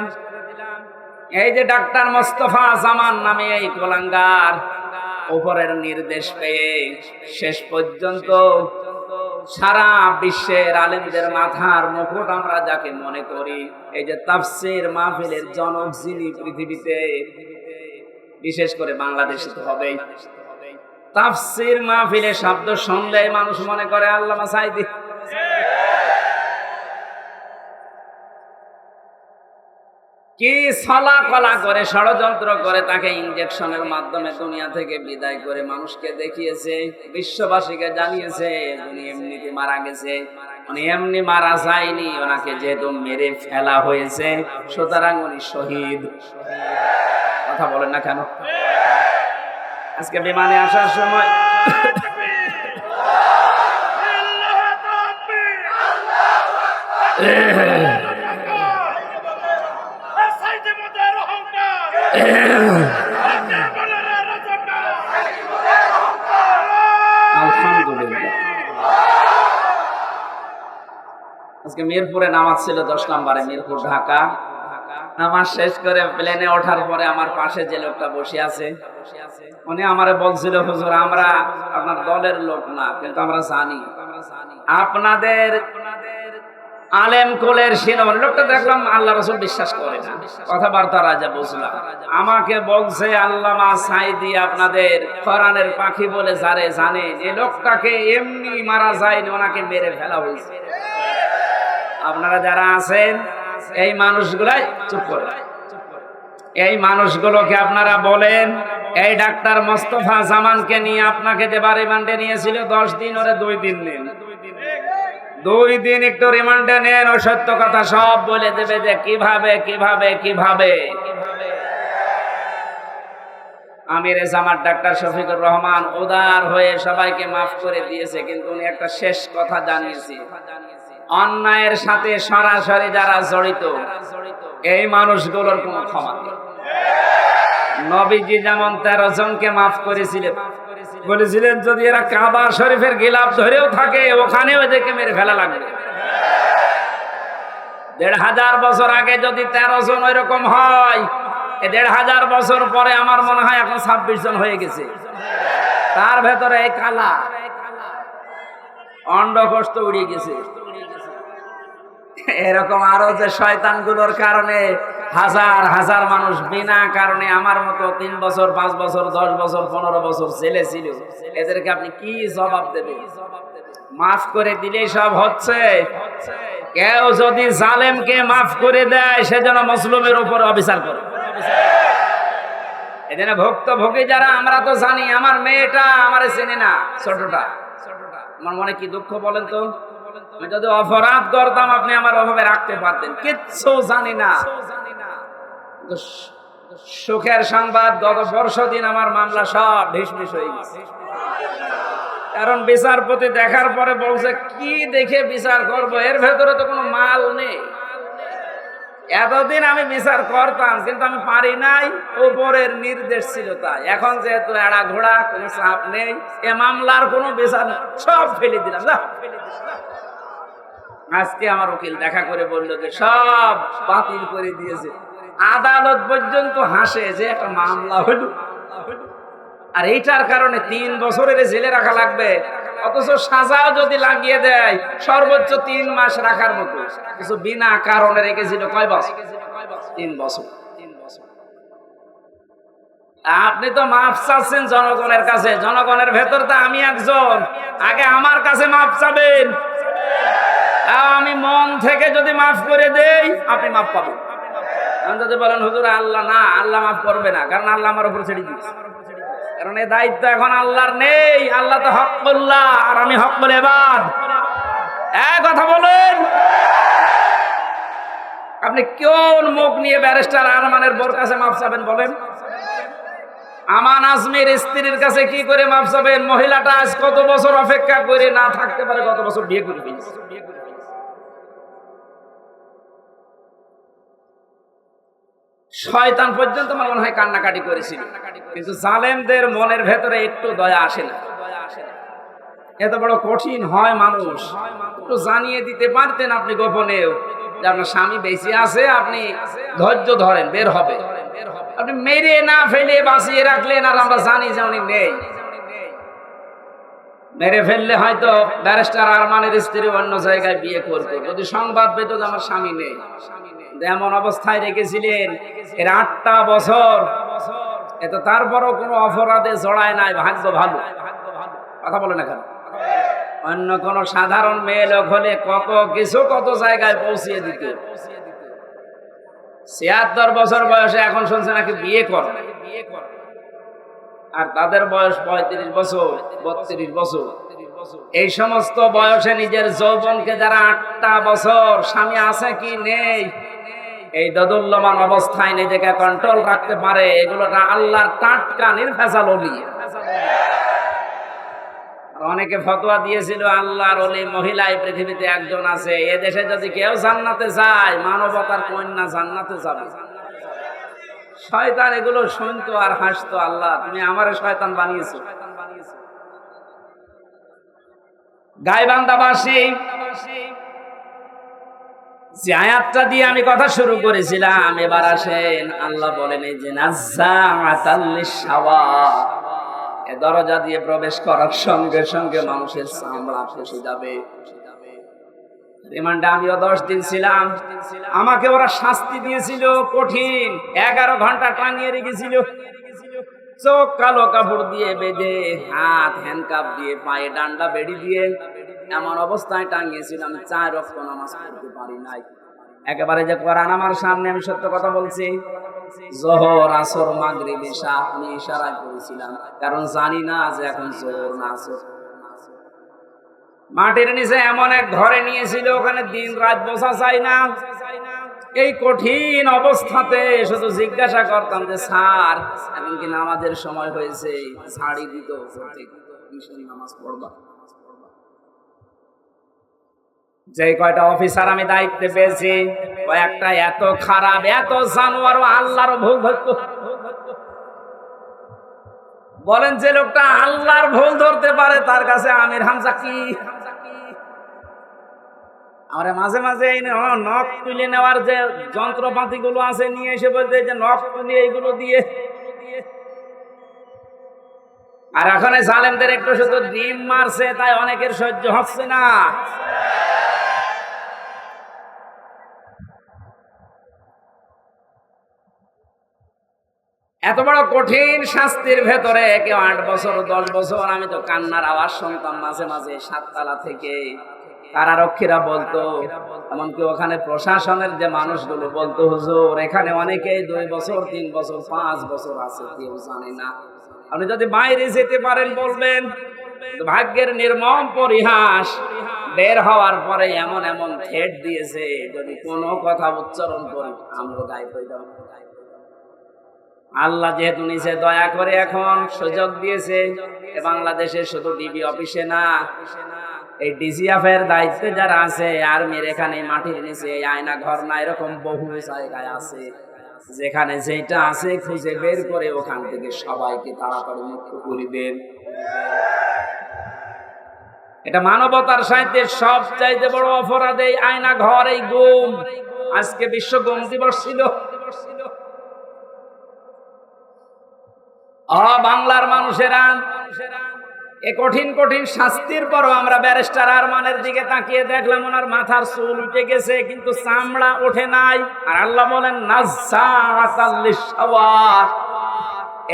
এই যে ডাক্তার মোস্তফা জামান নামে এই কোলাঙ্গার উপরের নির্দেশ পেয়ে শেষ পর্যন্ত সারা বিশ্বের আলেমদের মাথার মুকুট আমরা যাকে মনে করি, এই যে তাফসীর মাহফিলের জনক যিনি পৃথিবীতে, বিশেষ করে বাংলাদেশে তো হবেই, তাফসীর মাহফিলে শব্দ শুনলে মানুষ মনে করে আল্লামা সাঈদী। কি ছলা কলা করে ষড়যন্ত্র করে তাকে ইনজেকশনের মাধ্যমে দুনিয়া থেকে বিদায় করে মানুষকে দেখিয়েছে, বিশ্ববাসীকে জানিয়েছে উনি এমনিতে মারা গেছে। উনি এমনি মারা যায়নি, ওনাকে যেহেতু মেরে ফেলা হয়েছে সুতরাং উনি শহীদ। কথা বলেন না কেন? আজকে বিমানে আসার সময় আলহামদুলিল্লাহ, আজকে মিরপুরে নামাজ ছিল 10 নম্বরে, মিরপুর ঢাকা। নামাজ শেষ করে প্লেনে ওঠার পরে আমার পাশে যে লোকটা বসে আছে উনি আমারে বলছিল, হুজুর আমরা আপনার দলের লোক না, কিন্তু আমরা জানি আপনাদের আলেম কোলের শিরোমণি। লোকটা দেখলাম আল্লাহ রাসূল বিশ্বাস করে না, কথাবার্তা রাজা বুঝলাম। আমাকে বলছে আল্লামা সাঈদী আপনাদের কোরআনের পাখি বলে যারে জানে, এই লোকটাকে এমনি মারা যায়নি, ওনাকে মেরে ফেলা হয়েছে। আপনারা যারা আছেন এই মানুষগুলাই চুপ করে, এই মানুষগুলোকে আপনারা বলেন, এই ডাক্তার মোস্তফা জামানকে নিয়ে আপনাকে যে রিমান্ডে নিয়েছিল 10 দিন, ওরে 2 দিন নেন, 2 দিন একটু রিমান্ডে নেন, ও সত্য কথা সব বলে দেবে যে কিভাবে কিভাবে কিভাবে। আমির জামাত ডাক্তার শফিকুর রহমান উদার হয়ে সবাইকে মাফ করে দিয়েছে, কিন্তু উনি একটা শেষ কথা জানিয়েছে, অন্যায়ের সাথে সরাসরি যারা জড়িত এই মানুষগুলোর কোনো ক্ষমা নেই। নবীজি যেমন 13 জনকে মাফ করেছিলেন, বলেছিলেন যদি এরা কাবা শরীফের গিলাফ ধরেও থাকে ওখানেও এদেরকে মেরে ফেলা লাগবে। 1500 বছর আগে যদি 13 জন ওইরকম হয়, 1500 বছর পরে আমার মনে হয় এখন 26 জন হয়ে গেছে। তার ভেতরে এই কালা অন্ডকোষ তো উড়ে গেছে। এরকম আরো যে শয়তানগুলোর কারণে হাজার হাজার মানুষ বিনা কারণে আমার মতো 3 বছর 5 বছর 10 বছর 15 বছর জেলে ছিল, এদেরকে আপনি কি জবাব দেবেন? মাফ করে দিলেই সব হচ্ছে? কেউ যদি জালেমকে মাফ করে দেয় সেজন্য মুসলিমের উপর অবিচার করে। এজন্য ভুক্তভোগী যারা, আমরা তো জানি, আমার মেয়েটা আমারে চেনে না, ছোটটা, আমার মনে কি দুঃখ বলেন তো? আমি যদি অপরাধ করতাম আপনি আমার অভাবে রাখতে পারতেন, কিচ্ছু জানি না। সুখের সংবাদ, গত পরশুদিন আমার মামলা সব ঢিসমিস হয়ে গেছে। কারণ বিচারপতি দেখার পরে বলছে কি দেখে বিচার করব, এর ভেতরে তো কোনো মাল নেই। এতদিন আমি বিচার করতাম কিন্তু আমি পারি নাই, উপরের নির্দেশ ছিল তাই। এখন যেহেতু এড়া ঘোড়া, কোনো চাপ নেই, এ মামলার কোনো বিচার সব ফেলে দিলাম। আজকে আমার উকিল দেখা করে বলল যে সব বাতিল করে দিয়েছে। আদালত পর্যন্ত হাসে যে একটা মামলা হলো, আর এইটার কারণে 3 বছরের জেলে রাখা লাগবে, অথচ সাজাও যদি লাগিয়ে দেয় সর্বোচ্চ 3 মাস রাখার মতো, কিছু বিনা কারণে রেখেছিল কয় বছর? 3 বছর। আপনি তো মাফ চাচ্ছেন জনগণের কাছে, জনগণের ভেতর তো আমি একজন, আগে আমার কাছে মাফ চাবেন। আমি মন থেকে যদি মাফ করে দেই আপনি মাফ পাবেন। আমি যদি বলেন হুজুর আল্লাহ না, আল্লাহ মাফ করবে না, কারণ আল্লাহ আমার উপর ছেড়ে দিয়েছে, কারণ এই দায়িত্ব এখন আল্লাহর নেই। আল্লাহ তো হকবুল্লাহ আর আমি হকবুল ইবাদ। এক কথা বলেন, আপনি কোন মুখ নিয়ে ব্যারিস্টার আরমানের বোর কাছে মাফ চাবেন বলেন? আমান আজমির স্ত্রীর কাছে কি করে মাফ চাবেন? মহিলাটা আজ কত বছর অপেক্ষা করে না থাকতে পারে, কত বছর বিয়ে করবে। শয়তান পর্যন্ত মনে হয় কান্নাকাটি করেছিল, কিন্তু জালেমদের মনের ভেতরে একটু দয়া আসে না। এত বড় কঠিন হয় মানুষ, একটু জানিয়ে দিতে পারতেন আপনি গোপনেও যে আপনার স্বামী বেঁচে আছে, আপনি ধৈর্য ধরেন, বের হবে। আপনি মেরে না ফেলে বাঁচিয়ে রাখলেন, আর আমরা জানি যে উনি নেই। মেরে ফেললে হয়তো ব্যারিস্টার আরমানের স্ত্রী অন্য জায়গায় বিয়ে করবে, যদি সংবাদ পেত যে আমার স্বামী নেই। এমন অবস্থায় রেখেছিলেন এর 8টা বছর, এত তারপরও কোনো অপরাধে জড়ায় নাই। ভাগ্য ভালো। কথা বলে না কেন? অন্য কোন সাধারণ মেয়ে লোক হলে কত জায়গায় পৌঁছিয়ে দিত। 76 বছর বয়সে এখন শুনছে নাকি বিয়ে করে, আর তাদের বয়স 35 বছর 32 বছর। এই সমস্ত বয়সে নিজের যৌবনকে যারা 8টা বছর স্বামী আছে কি নেই এই দোদুল্যমান অবস্থায় নিজেকে কন্ট্রোল রাখতে পারে, এগুলো আল্লাহর টাটকা নির্ভেজাল ওলি। অনেকে ফতোয়া দিয়েছিল আল্লাহর ওলি মহিলা এই পৃথিবীতে একজন আছে, এ দেশে যদি কেউ জান্নাতে যায় মানবতার কন্যা জান্নাতে যাবে। শয়তান এগুলো শুনতো আর হাসতো, আল্লাহ তুমি আমারে শয়তান বানিয়েছো। গাইবান্ধাবাসী যে আয়াতটা দিয়ে আমি কথা শুরু করেছিলাম, এবার আসেন আল্লাহ বলেন এই যে নাজ্জাআতাল লিশাওয়া, এ দরজা দিয়ে প্রবেশ করার সঙ্গে সঙ্গে মানুষের চামড়া খসে যাবে। রিমান্ডে আমিও 10 দিন ছিলাম, আমাকে ওরা শাস্তি দিয়েছিল কঠিন, 11 ঘন্টা টাঙিয়ে রেখেছিল, চোখ কালো কাপড় দিয়ে বেঁধে, হাত হ্যান্ডকাপ দিয়ে, পায়ে ডান্ডা বেড়ি দিয়ে এমন অবস্থায় টাঙিয়েছিলাম 4 ওয়াক্ত নামাজ পড়তে পারি নাই। একেবারে যে কোরআন আমার সামনে, আমি সত্য কথা বলছি, যোহর আসর মাগরিব ইশা আমি ইশারায় পড়েছিলাম, কারণ জানি না যে এখন যোহর না আসর। মাটির নিচে এমন এক ঘরে নিয়েছিল, ওখানে দিন রাত বসা যায় না। এই কঠিন অবস্থাতে শুধু জিজ্ঞাসা করতাম যে স্যার এখন কি নামাজের সময় হয়েছে, ছাড়ি দিত, নামাজ পড়বা। যে কয়টা অফিসার আমি দায়িত্বে পেয়েছি, কয়েকটা এত খারাপ, এত জানোয়ার, আল্লাহর ভুল ধরতো। বলেন যে লোকটা আল্লাহর ভুল ধরতে পারে তার কাছে আমির হামজা কি? আমরা মাঝে মাঝে এই নখ তুলে নেওয়ার যে যন্ত্রপাতি গুলো আছে নিয়ে এসে বলতে যে নখ তুলে এইগুলো দিয়ে, আর এখন জালেমদের একটু শুধু ডিম মারছে তাই অনেকের সহ্য হচ্ছে না। এত বড় কঠিন শাস্তির ভেতরে কেউ 8 বছর 10 বছর, আমি তো কান্নার আওয়াজ শুনতাম মাঝে মাঝে 7 তলা থেকে। কারারক্ষীরা বলতো, এমনকি ওখানে প্রশাসনের যে মানুষগুলো বলতো, হুজুর এখানে অনেকেই 2 বছর 3 বছর 5 বছর আছে, কেউ জানে না। আপনি যদি বাইরে যেতে পারেন বলবেন। ভাগ্যের নির্মম পরিহাস, বের হওয়ার পরে এমন এমন থ্রেট দিয়েছে, যদি কোনো কথা উচ্চারণ করি আমরা দায়ী হয়ে যাব। আল্লাহ যেহেতু নিচে দয়া করে এখন সুযোগ দিয়েছে, বাংলাদেশে শুধু ডিবি অফিসে না, এই ডিজিএফ এর দায়িত্বে যারা আছে, আর্মির এখানে মাটির নিচে আয়না ঘর না, এরকম বহু জায়গায় আছে, যেখানে যেটা আছে খুঁজে বের করে ওখান থেকে সবাইকে তাড়াতাড়ি মুক্ত করিবেন। এটা মানবতার সাহিত্যের সবচাইতে বড় অপরাধ, এই আয়না ঘর, এই গুম। আজকে বিশ্ব গুম দিবস ছিল। বাংলার মানুষেরা এ কঠিন কঠিন শাস্তির পরও আমরা ব্যারিস্টার আরমানের দিকে তাকিয়ে দেখলাম ওনার মাথার চুল উঠে গেছে কিন্তু চামড়া ওঠে নাই। আর আল্লাহ বলেন নাজ্জাআতাল লিশাওয়া,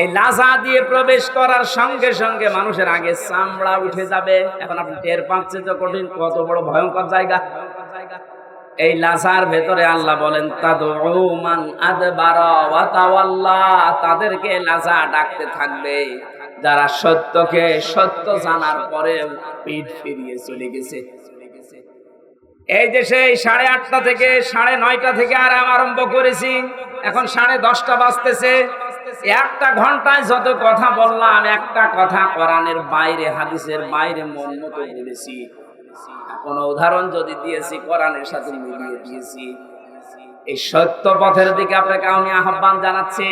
এই লাজা দিয়ে প্রবেশ করার সঙ্গে সঙ্গে মানুষের আগে চামড়া উঠে যাবে। এখন আপনি টের পাচ্ছেন তো কঠিন, কত বড় ভয়ঙ্কর জায়গা। এই লাজার ভেতরে আল্লাহ বলেন তাদউ মান আদবারা ওয়া তাওয়াল্লা, তাদেরকে লাজা ডাকতে থাকবে যারা সত্যকে সত্য জানার পরে পিঠ ফিরিয়ে চলে গেছে। এই দেশে 8:30 থেকে 9:30 থেকে আরাম আরম্ভ করেছি, এখন 10:30 বাজতেছে। 1 ঘন্টায় যত কথা বললাম, একটা কথা কোরআনের বাইরে, হাদিসের বাইরে মন মতো বলেছি। কোন উদাহরণ যদি দিয়েছি কোরআনের সাথে মিলিয়ে দিয়েছি। এই সত্য পথের দিকে আপনাকে আমি আহ্বান জানাচ্ছি।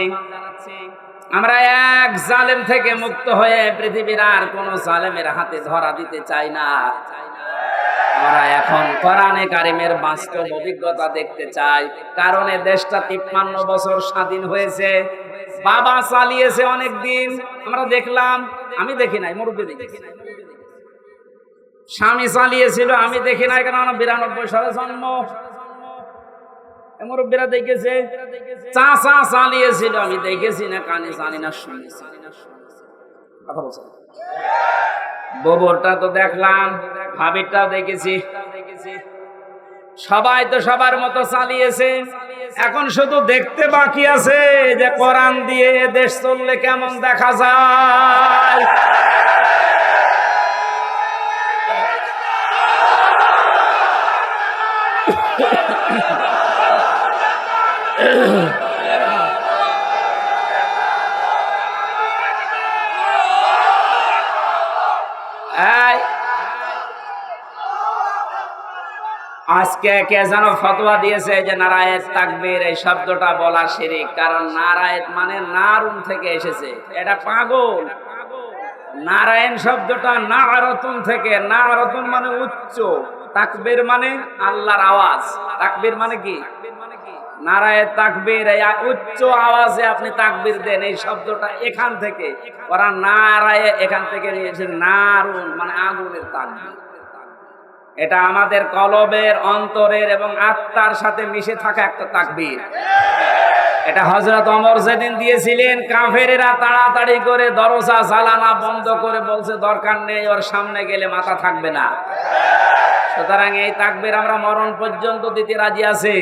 আমরা এক জালেম থেকে মুক্ত হয়ে পৃথিবীর আর কোন জালেমের হাতে ধরা দিতে চাই না। আমরা এখন কোরআনে কারিমের বাস্তব অভিজ্ঞতা দেখতে চাই, কারণ এই দেশটা 53 বছর স্বাধীন হয়েছে, বাবা চালিয়েছে অনেক দিন, আমরা দেখলাম, আমি দেখি নাই, মুরব্বী দেখেছি, স্বামী চালিয়েছিল, আমি দেখি নাই, কারণ আমার 92 সালে জন্ম, মুরব্বীরা দেখেছে, চাচা চালিয়েছিল, আমি দেখেছি না, কানে জানি না, শুনেছি, গোবরটা তো দেখলাম, ভাবিরটাও দেখেছি, সবাই তো সবার মতো চালিয়েছে, এখন শুধু দেখতে বাকি আছে যে কোরআন দিয়ে দেশ চললে কেমন দেখা যায়। আজকে কে যেন ফতোয়া দিয়েছে যে নারায়েত তাকবীর এই শব্দটা বলা শিরক, কারণ নারায়েত মানে নারুন থেকে এসেছে, এটা পাগল। নারায়ণ শব্দটা নারতুন থেকে, নারতুন মানে উচ্চ, তাকবীর মানে আল্লাহর আওয়াজ, তাকবীর মানে কি, নারায়েত তাকবীর, এই উচ্চ আওয়াজে আপনি তাকবীর দেন, এই শব্দটা এখান থেকে, ওরা নারায়ে এখান থেকে নিয়েছে, নারুন মানে আগুনের তাকবীর। এটা আমাদের কলবের, অন্তরের এবং আত্মার সাথে মিশে থাকা একটা তাকবীর। এটা হযরত ওমর যেদিন দিয়েছিলেন, কাফেরেরা তাড়াতাড়ি করে দরজা জ্বালানা বন্ধ করে বলছে দরকার নেই, ওর সামনে গেলে মাথা থাকবে না। সুতরাং এই তাকবীর আমরা মরণ পর্যন্ত দিতে রাজি আছি।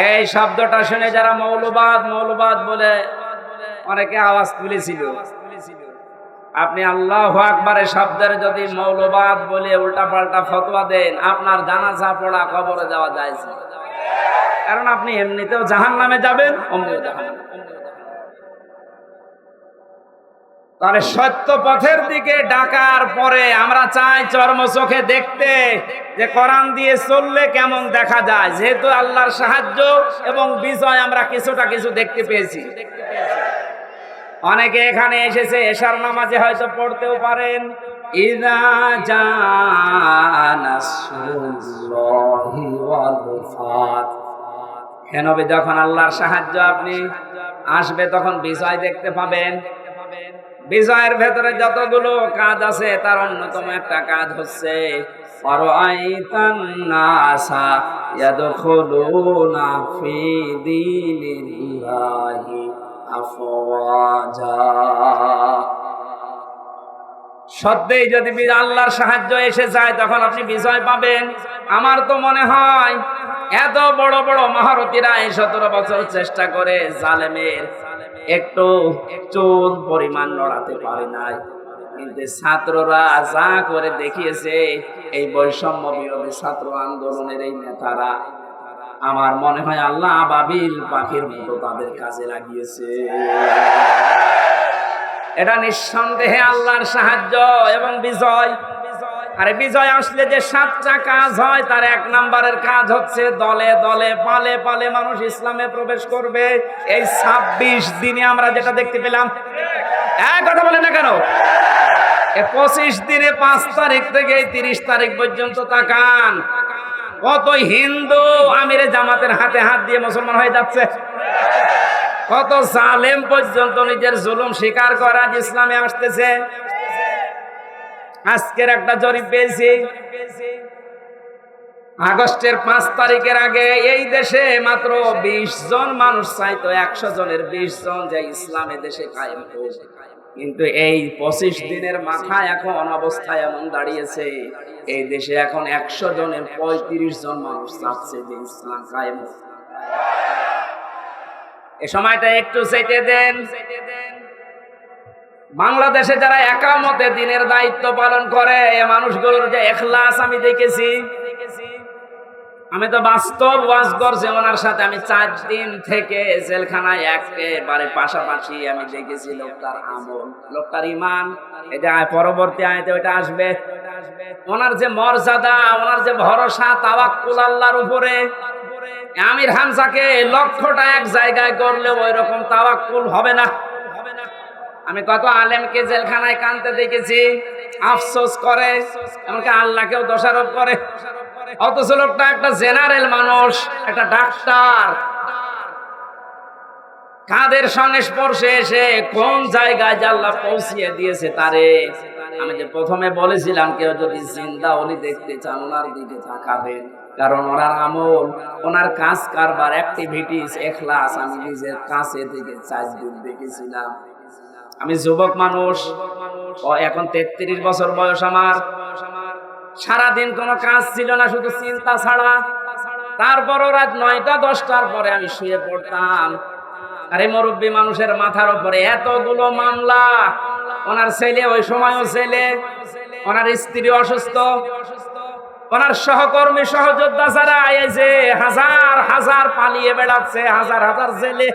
এই শব্দটা শুনে যারা মৌলবাদ মৌলবাদ বলে অনেকে আওয়াজ তুলেছিল, আপনি আল্লাহু আকবারের শব্দের যদি মৌলবাদ বলে উল্টাপাল্টা ফতোয়া দেন, আপনার জানাজা পড়া কবরে যাওয়া যায়, কারণ আপনি এমনিতেও জাহান্নামে যাবেন, অমনিও জাহান্নামে। তাহলে সত্য পথের দিকে ডাকার পরে আমরা চাই চর্ম চোখে দেখতে যে কোরআন দিয়ে চললে কেমন দেখা যায়। যেহেতু আল্লাহর সাহায্য এবং বিজয় আমরা কিছুটা কিছু দেখতে পেয়েছি, অনেকে এখানে এসেছে এশার নামাজে হয়তো পড়তেও পারেন, ইযা জাআ নাসরুল্লাহি ওয়াল ফাত, কেন যখন আল্লাহর সাহায্য আপনি আসবে তখন বিজয় দেখতে পাবেন। বিজয়ের ভেতরে যতগুলো কাজ আছে তার অন্যতম একটা কাজ হচ্ছে আরাআইতান নাসা ইয়াদখুলুনা ফি দীনিল্লাহি আফওয়াজা। সত্যিই যদি আল্লাহর সাহায্য এসে যায় তখন আপনি বিজয় পাবেন। আমার তো মনে হয় এত বড় বড় মহারথীরা এই 17 বছর চেষ্টা করে জালেমের একটু চুল পরিমাণ নড়াতে পারে নাই, কিন্তু ছাত্ররা যা করে দেখিয়েছে, এই বৈষম্য বিরোধী ছাত্র আন্দোলনের এই নেতারা, আমার মনে হয় আল্লাহ আবাবিল পাখির মতো তাদের কাজে লাগিয়েছে। এটা নিঃসন্দেহে আল্লাহর সাহায্য এবং বিজয়। আরে বিজয় আসলে যে 7টা কাজ হয়, তার 1 নম্বরের কাজ হচ্ছে দলে দলে পালে পালে মানুষ ইসলামে প্রবেশ করবে। এই 26 দিনে আমরা যেটা দেখতে পেলাম, কথা বলেন না কেন, 25 দিনে 5 তারিখ থেকে 30 তারিখ পর্যন্ত তাকান, কত হিন্দু আমিরে জামাতের হাতে হাত দিয়ে মুসলমান হয়ে যাচ্ছে, কত জালেম পর্যন্ত নিজের জুলুম স্বীকার করা ইসলামে আসতেছে। আজকের একটা জরিপ পেয়েছি, আগস্টের 5 তারিখের আগে এই দেশে মাত্র 20 জন মানুষ চাইতো 100 জনের 20 জন যে ইসলামে দেশে কায়েম হোক, কিন্তু এই 25 দিনের মাথায় এখন অবস্থায় এমন দাঁড়িয়েছে, এই দেশে এখন 100 জনের 35 জন মানুষ চাচ্ছে যে ইসলাম কায়েম হোক। এই সময়টা একটু চেটে দেন। বাংলাদেশে যারা একামতে দিনের দায়িত্ব পালন করে, এই মানুষগুলোর যে ইখলাস আমি দেখেছি, আমি তো বাস্তব ওয়াজ করছি ওনার সাথে, আমি 4 দিন থেকে জেলখানায় একেবারে পাশাপাশি আমি দেখেছি লোকটার আমল, লোকটার ঈমান। এই যে পরবর্তী আয়াতে ওইটা আসবে, ওনার যে মর্যাদা, ওনার যে ভরসা, তাওয়াক্কুল আল্লাহর উপরে। আমির হামজাকে লক্ষ্যটা এক জায়গায় করলে ওই রকম তাওয়াক্কুল হবে না। আমি কত আলেমকে জেলখানায় কাঁদতে দেখেছি, আফসোস করে, এমনকি আল্লাহকেও দোষারোপ করে। অথচ লোকটা একটা জেনারেল মানুষ, একটা ডাক্তার, কাদের সংস্পর্শে এসে কোন জায়গায় যে আল্লাহ পৌঁছিয়ে দিয়েছে তারে। আমি যে প্রথমে বলেছিলাম, কেউ যদি জিন্দা ওলি দেখতে চান ওনার দিকে তাকাবেন, কারণ ওনার আমল, ওনার কাজ কারবার, অ্যাক্টিভিটিস, এখলাস আমি নিজের কাছে থেকে 4 দিন দেখেছিলাম। আমি যুবক মানুষ, ও এখন 33 বছর বয়স আমার। সারাদিন কোনো কাজ ছিল না, শুধু চিন্তা ছাড়া। তারপরও রাত 9টা 10টার পরে আমি শুয়ে পড়তাম। আরে মুরব্বী মানুষের মাথার উপরে এতগুলো মামলা। ওনার ছেলে, ওই সময়ও ছেলে, ওনার স্ত্রী অসুস্থ, ওনার সহকর্মী সহযোদ্ধা যারা আইছে হাজার হাজার পালিয়ে বেড়াচ্ছে, হাজার হাজার জেলে।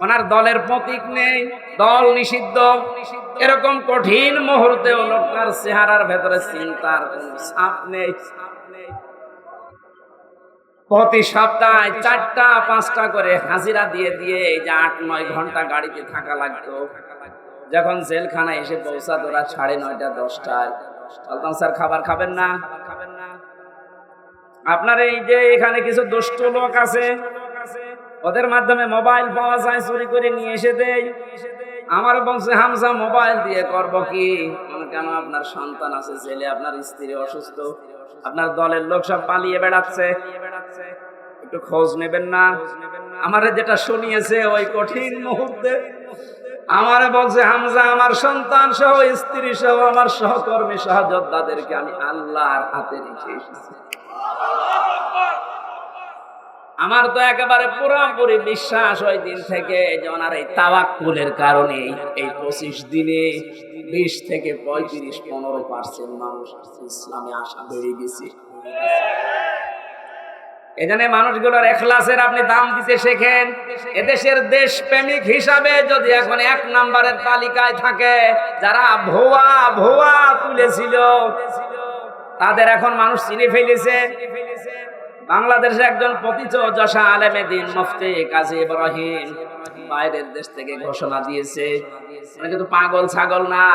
ওনার দলের প্রতীক নেই, দল নিষিদ্ধ। এরকম কঠিন মুহূর্তে লোকটার চেহারার ভেতরে চিন্তার কোন ছাপ নেই। প্রতি সপ্তাহে 4টা 5টা করে হাজিরা দিয়ে দিয়ে এই যে 8-9 ঘন্টা গাড়িতে থাকা লাগতো। যখন জেলখানায় এসে পৌঁছাতো রাত 9:30 10টায়, বলতাম স্যার খাবার খাবেন না? আপনার এই যে এখানে কিছু দুষ্ট লোক আছে, ওদের মাধ্যমে মোবাইল পাওয়া যায়, চুরি করে নিয়ে এসে দেয়। আমার বলছে, হামজা মোবাইল দিয়ে করব কি? কেন? আপনার সন্তান আছে, ছেলে, আপনার স্ত্রী অসুস্থ, আপনার দলের লোক সব পালিয়ে বেড়াচ্ছে, একটু খোঁজ নেবেন না? আমারে যেটা শুনিয়েছে ওই কঠিন মুহূর্তে, আমারে বলছে, হামজা আমার সন্তান সহ, স্ত্রী সহ, আমার সহকর্মী সহযোদ্ধাদেরকে আমি আল্লাহর হাতে রেখে এসেছি। আমার তো একেবারে পুরোপুরি বিশ্বাস ওই দিন থেকে যে ওনার এই তাওয়াক্কুলের কারণে এই 25 দিনে 20 থেকে 35-15% মানুষ ইসলামে আসা বেড়ে গেছে। এখানে মানুষগুলোর এখলাসের আপনি দাম দিতে শেখেন। এদেশের দেশপ্রেমিক হিসাবে যদি এখন 1 নম্বরের তালিকায় থাকে, যারা ভুয়া ভুয়া তুলেছিল তাদের এখন মানুষ চিনে ফেলেছে। বাংলাদেশের একজন প্রতিযশা আলেমে দিন মুফতি কাজী ইব্রাহিম বাইরের দেশ থেকে ঘোষণা দিয়েছে, মানে কিন্তু পাগল ছাগল না,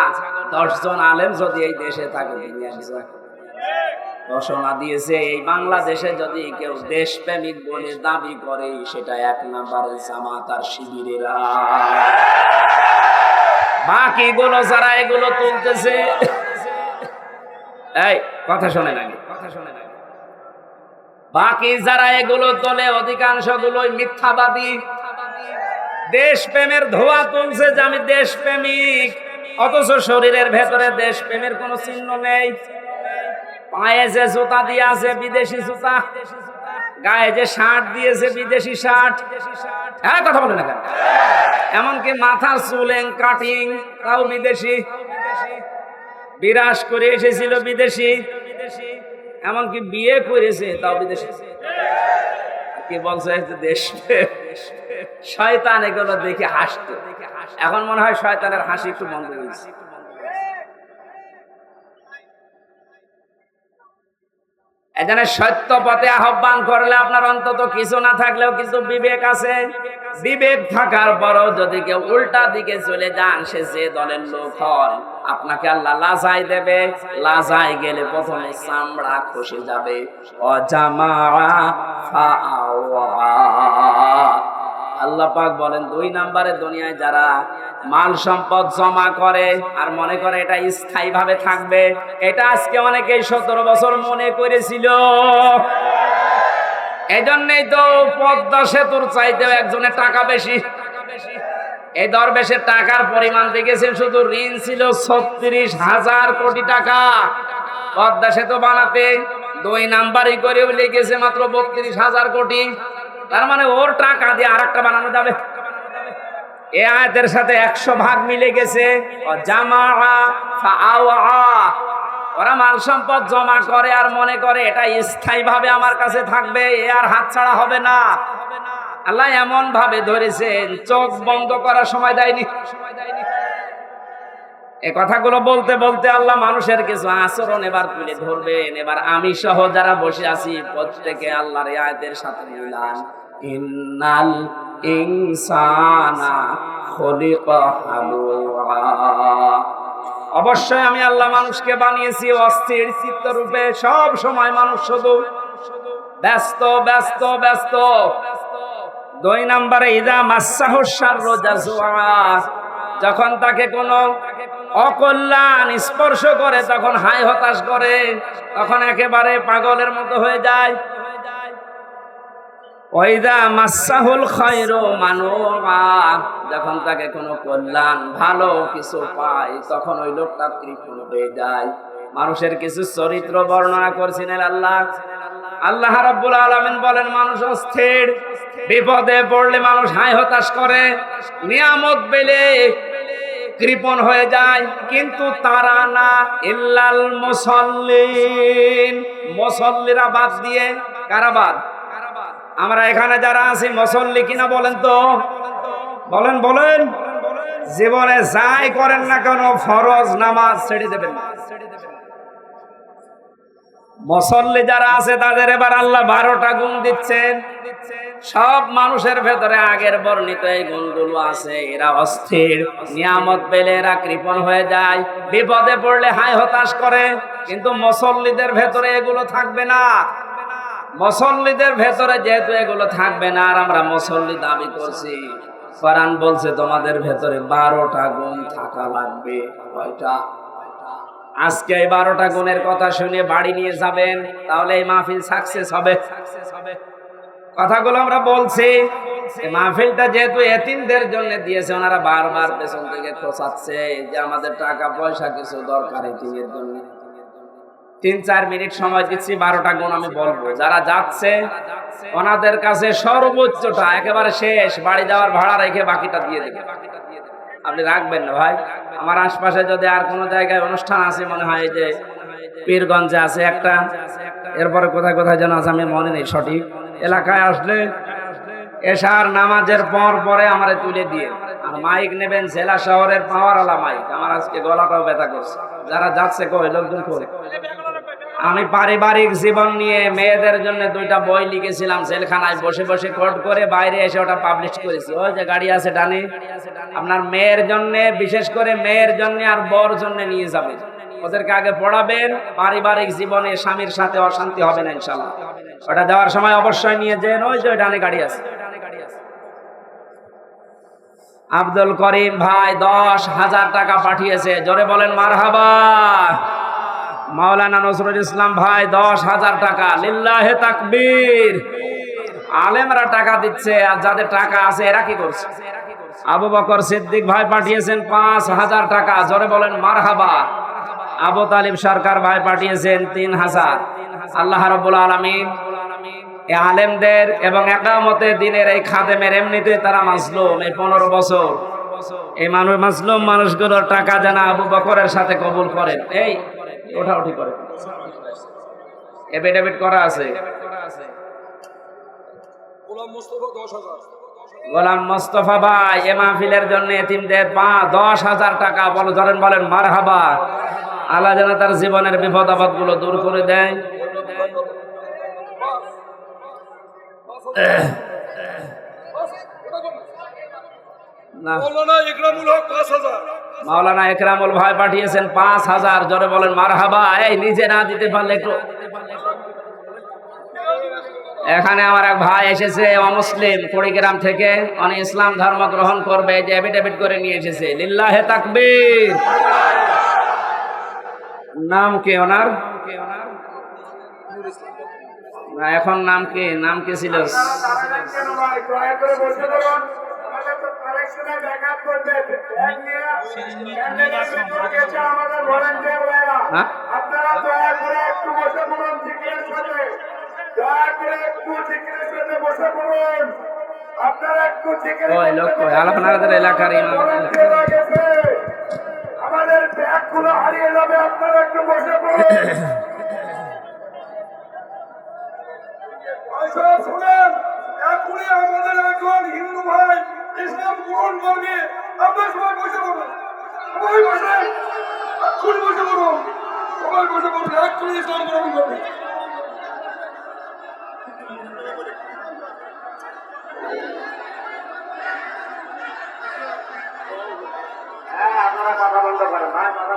10 জন আলেম যদি এই দেশে থাকে, ঘোষণা দিয়েছে এই বাংলাদেশে যদি কেউ দেশপ্রেমিক বলে দাবি করে, সেটা 1 নম্বরের জামাত আর শিবিরেরা। বাকিগুলো যারা এগুলো তুলতেছে, এই কথা শোনে নাকি? কথা শোনে নাকি? বাকি যারা এগুলো তোলে অধিকাংশ গুলোই মিথ্যাবাদী, দেশপ্রেমের ধোঁয়া তুলছে যে আমি দেশপ্রেমিক, অথচ শরীরের ভেতরে দেশপ্রেমের কোনো চিহ্ন নেই। পায়ে যে জুতা দিয়ে আছে বিদেশি জুতা, গায়ে যে শার্ট দিয়েছে বিদেশি শার্ট। হ্যাঁ, কথা বলে না কেন? এমনকি মাথার চুলেং কাটিং তাও বিদেশি, বিরাজ করে এসেছিল বিদেশি, এমনকি বিয়ে করেছে তাও বিদেশি। কি বলছে? দেশ শয়তান এগুলো দেখে হাসতো। এখন মনে হয় শয়তানের হাসি একটু বন্ধ হয়েছে। এখানে সত্য পথে আহ্বান করলে আপনার অন্তত কিছু না থাকলেও কিন্তু বিবেক আছে। বিবেক থাকার পরও যদি কেউ উল্টা দিকে চলে যান, সে যে দলের লোক হন, আপনাকে আল্লাহ লাজাই দেবে। লাজাই গেলে প্রথমে চামড়া খসে যাবে। আল্লাহ পাক বলেন, 2 নম্বরে দুনিয়ায় যারা মাল সম্পদ জমা করে আর মনে করে এটা স্থায়ী ভাবে থাকবে, এটা আজকে অনেকেই 17 বছর মনে করেছিল। এই জন্যই তো পদ্মা সেতুর চাইতেও একজনের টাকা বেশি। এই দরবেশের টাকার পরিমাণ দেখেছেন, শুধু ঋণ ছিল 36,000 কোটি টাকা। পদ্মা সেতু বানাতে 2 নাম্বারই করে লিখেছে মাত্র 32,000 কোটি। তার মানে ওর টাকা দিয়ে আরেকটা বানানো যাবে। এই আয়াতের সাথে 100 ভাগ মিলে গেছে। ওরা মাল সম্পদ জমা করে আর মনে করে এটা স্থায়ী ভাবে আমার কাছে থাকবে, এ আর হাতছাড়া হবে না। আল্লাহ এমন ভাবে ধরেছেন, চোখ বন্ধ করার সময় দেয়নি। এই কথাগুলো বলতে বলতে আল্লাহ মানুষের কিছু আচরণ এবার তুলে ধরবেন। এবার আমি সহ যারা বসে আছি প্রত্যেকে আল্লাহর এই আয়াতের সাথে মিলান। ইন্নাল ইনসানা খুলিকা হালুয়া, অবশ্যই আমি আল্লাহ মানুষকে বানিয়েছি অস্থির চিত্তরূপে। সব সময় মানুষ শুধু ব্যস্ত ব্যস্ত ব্যস্ত। 2 নম্বরে ইদা মাসসাহু শাররু জাযুআ, যখন তাকে কোনো অকল্যাণ স্পর্শ করে তখন হায় হতাশ করে, তখন একেবারে পাগলের মতো হয়ে যায়। ওয়াইদা মাসসাহুল খায়রু মানুআ, যখন তাকে কোনো কল্যাণ ভালো কিছু পায় তখন ওই লোকটা কৃপণ হয়ে যায়। মানুষের কিছু চরিত্র বর্ণনা করছিলেন আল্লাহ রাব্বুল আলামিন বলেন, মানুষ অস্থির, বিপদে পড়লে মানুষ হায় হতাশ করে, নিয়ামত পেলে কৃপণ হয়ে যায়, কিন্তু তারা না। ইল্লাল মুসাল্লিন, মুসাল্লিরা বাদ দিয়ে কারা বাদ? আমরা এখানে যারা আছি মুসল্লি কিনা বলেন তো? বলেন বলেন। জীবনে যাই করেন না কেন ফরজ নামাজ ছেড়ে দেবেন না। মুসল্লি যারা আছে তাদের এবার আল্লাহ 12টা গুণ দিচ্ছেন। সব মানুষের ভেতরে আগের বর্ণিত এই গুণগুলো আছে। এরা অস্থির, নিয়ামত পেলে এরা কৃপণ হয়ে যায়, বিপদে পড়লে হায় হতাশ করে, কিন্তু মুসল্লিদের ভেতরে এগুলো থাকবে না। মুসল্লিদের ভেতরে যেহেতু এগুলো থাকবে না, আর আমরা মুসল্লি দাবি করছি, কোরআন বলছে তোমাদের ভেতরে 12টা গুণ থাকা লাগবে। কয়টা? আজকে এই 12টা গুণের কথা শুনে বাড়ি নিয়ে যাবেন, তাহলে এই মাহফিল সাকসেস হবে। কথাগুলো আমরা বলছি, এই মাহফিলটা যেহেতু এতিমদের জন্য দিয়েছে, ওনারা বারবার পেছন থেকে খোঁচাচ্ছে যে আমাদের টাকা পয়সা কিছু দরকার এতিমের জন্য। 3-4 মিনিট সময় দিচ্ছি, 12টা গুণ আমি বলবো। যারা যাচ্ছে ওনাদের কাছে সর্বোচ্চটা একেবারে শেষ, বাড়ি যাওয়ার ভাড়া রেখে বাকিটা দিয়ে দেবে। আপনি রাখবেন না ভাই। আমার আশপাশে যদি আর কোনো জায়গায় অনুষ্ঠান আছে, মনে হয় যে পীরগঞ্জে আছে একটা, এরপরে কোথায় কোথায় যেন আছে আমি মনে নেই সঠিক, এলাকায় আসলে এশার নামাজের পরে আমারে তুলে দিয়ে আর মাইক নেবেন, জেলা শহরের পাওয়ারওয়ালা মাইক। আমার আজকে গলাটাও ব্যথা করছে। যারা যাচ্ছে কই লোকজন করে। আমি পারিবারিক জীবন নিয়ে মেয়েদের জন্য 2টা বই লিখেছিলাম, জেলখানায় বসে বসে কোর্ট করে, বাইরে এসে ওটা পাবলিশ করেছি। ওই যে গাড়ি আছে ডানে, আপনার মেয়ের জন্য, বিশেষ করে মেয়ের জন্য আর বর জন্য নিয়ে যাবেন। ওদেরকে আগে পড়াবেন, পারিবারিক জীবনে স্বামীর সাথে অশান্তি হবে না ইনশাআল্লাহ। ওটা দেওয়ার সময় অবশ্যই নিয়ে যেন। ওই যে ডানে গাড়ি আছে। আব্দুল করিম ভাই 10,000 টাকা পাঠিয়েছে, জোরে বলেন মারহাবা। মাওলানা নজরুল ইসলাম ভাই 10,000 টাকা, লিল্লাহে তাকবীর। আলেমরা টাকা দিচ্ছে, আর যাদের টাকা আছে এরা কি করছে? আবু বকর সিদ্দিক ভাই পাঠিয়েছেন 5,000 টাকা, জোরে বলেন মারহাবা। আবু তালিব সরকার ভাই পাঠিয়েছেন 3,000। আল্লাহ রাব্বুল আলামিন এই আলেমদের এবং একামতে দিনের এই খাদেমের, এমনিতে তারা মাসলুম, এই 15 বছর এই মাসলুম মানুষগুলোর টাকা যেন আবু বকরের সাথে কবুল করেন। এই ওঠাউঠি করে এফিডেভিট করা আছে। গোলাম মোস্তফা ভাই এ মাহফিলের জন্য এতিমদের 10,000 টাকা, বলেন মারহাবা। আল্লাহ যেন তার জীবনের বিপদ আপদ গুলো দূর করে দেয়। মাওলানা একরামুল ভাই পাঠিয়েছেন 5,000, জোরে বলেন মারহাবা। এই নিজে না দিতে পারলে একটু। এখানে আমার এক ভাই এসেছে অমুসলিম, কুড়িগ্রাম থেকে, উনি ইসলাম ধর্ম গ্রহণ করবে, যে এফিডেভিট করে নিয়ে এসেছে। লিল্লাহে তাকবীর। নাম কি ওনার? এখন নাম কি? নাম কি ছিল? আপনাদের এলাকার আমাদের ব্যাগগুলো হারিয়ে যাবে, আপনারা একটু বসে পড়ুন। শুনেন, এখনই আমাদের একজন হিন্দু ভাই ইসলাম গ্রহণ করবে। আপনার সবাই বসে পড়ুন, সবাই বসে, এক্ষুনি বসে পড়ুন, সবাই বসে পড়ুন, এক্ষুনি ইসলাম গ্রহণ করবে। আপনারা কথা বলতে পারেন, ভাই কথা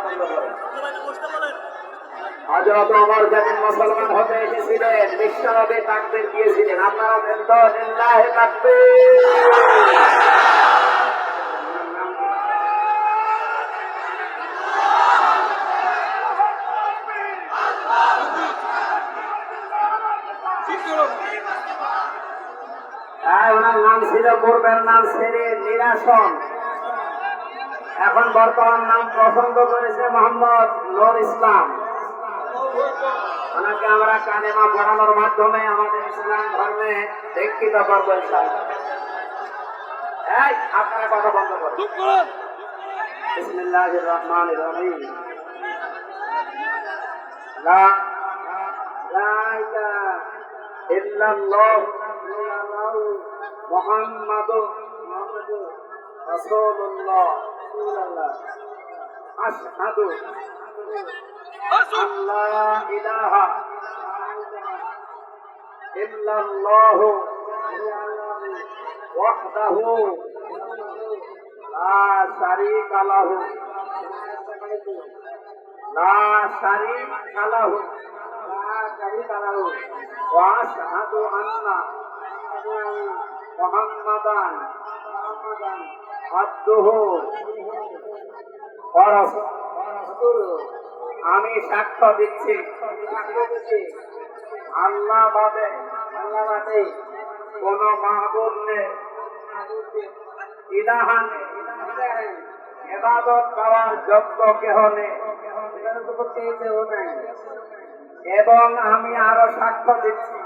হযরত ওমর যেদিন মুসলমান হতে এসেছিলেন বিশ্বনবী তাকবীর দিয়েছিলেন, আপনারা বলেন তো লিল্লাহি তাকবীর। ওনার নাম ছিল পূর্বের নাম সেরে নিরাসন, এখন বর্তমান নাম পছন্দ করেছে মোহাম্মদ নূর ইসলাম। ওনাকে আমরা কালেমা পড়ানোর মাধ্যমে আমাদের ইসলাম ধর্মে দীক্ষিত করবো ইনশাআল্লাহ। এই আপনারা কথা বন্ধ করুন। বিসমিল্লাহির রহমানির রহিম। লা ইলাহা ইল্লাল্লাহ মুহাম্মাদুর রাসূলুল্লাহ আশহাদু আল্লা ইলাহা ইল্লাল্লাহু ওয়াহদাহু লা শারীকা লাহু ওয়া আশহাদু আন্না মুহাম্মাদান আবদুহু ওয়া রাসূলুহু। আমি সাক্ষ্য দিচ্ছি আল্লাহ বাদে কোন মাহবুব নেই, ইলাহান ইবাদত করার যোগ্য কেহ নেই, এবং আমি আরো সাক্ষ্য দিচ্ছি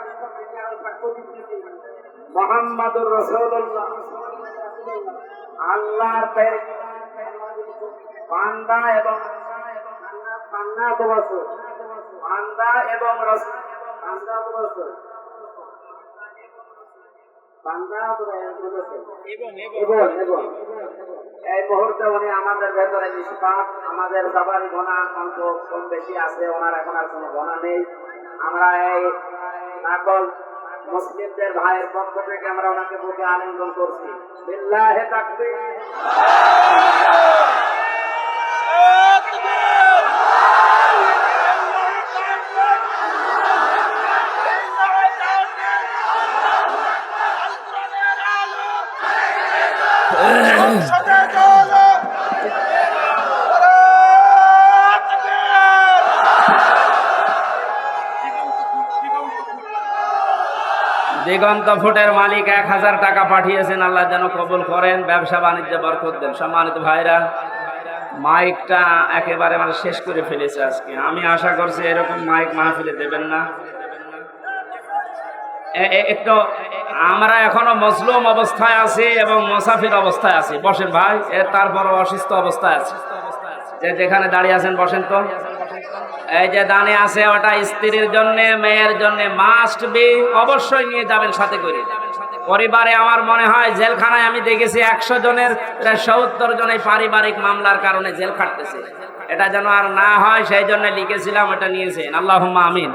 মুহাম্মাদুর রাসূলুল্লাহ আল্লাহর বান্দা এবং এই মুহূর্তে উনি আমাদের ভেতরে নিষ্পাপ, আমাদের সবারই গোনা অল্প কম বেশি আছে, ওনার এখন আর কোনো গোনা নেই। আমরা এই সকল মুসলিমদের ভাইয়ের পক্ষ থেকে আমরা ওনাকে বুকে আলিঙ্গন করছি। বিল্লাহি তাকবীর। দিগন্ত ফুটের মালিক 1000 টাকা পাঠিয়েছেন, আল্লাহ যেন কবুল করেন, ব্যবসা বাণিজ্য বরকত দেন। সম্মানিত ভাইরা, মাইকটা একেবারে মানে শেষ করে ফেলেছে আজকে। আমি আশা করছি এরকম মাইক মাহফিলে দেবেন না। একটু আমরা এখনো মজলুম অবস্থায় আছি এবং মুসাফির অবস্থায় আছি। বসেন ভাই, তারপর অসুস্থ অবস্থায় আছে, যে যেখানে দাঁড়িয়ে আছেন বসেন তো। এই যে দাঁড়িয়ে আছে ওটা স্ত্রীর জন্য, মেয়ের জন্য মাস্ট বি, অবশ্যই নিয়ে যাবেন সাথে করে। পরিবারে আমার মনে হয় জেলখানায় আমি দেখেছি 100 জনের 70 জন এই পারিবারিক মামলার কারণে জেল খাটতেছে। এটা যেন আর না হয় সেই জন্য লিখেছিলাম, এটা নিয়েছেন। আল্লাহুম্মা আমিন।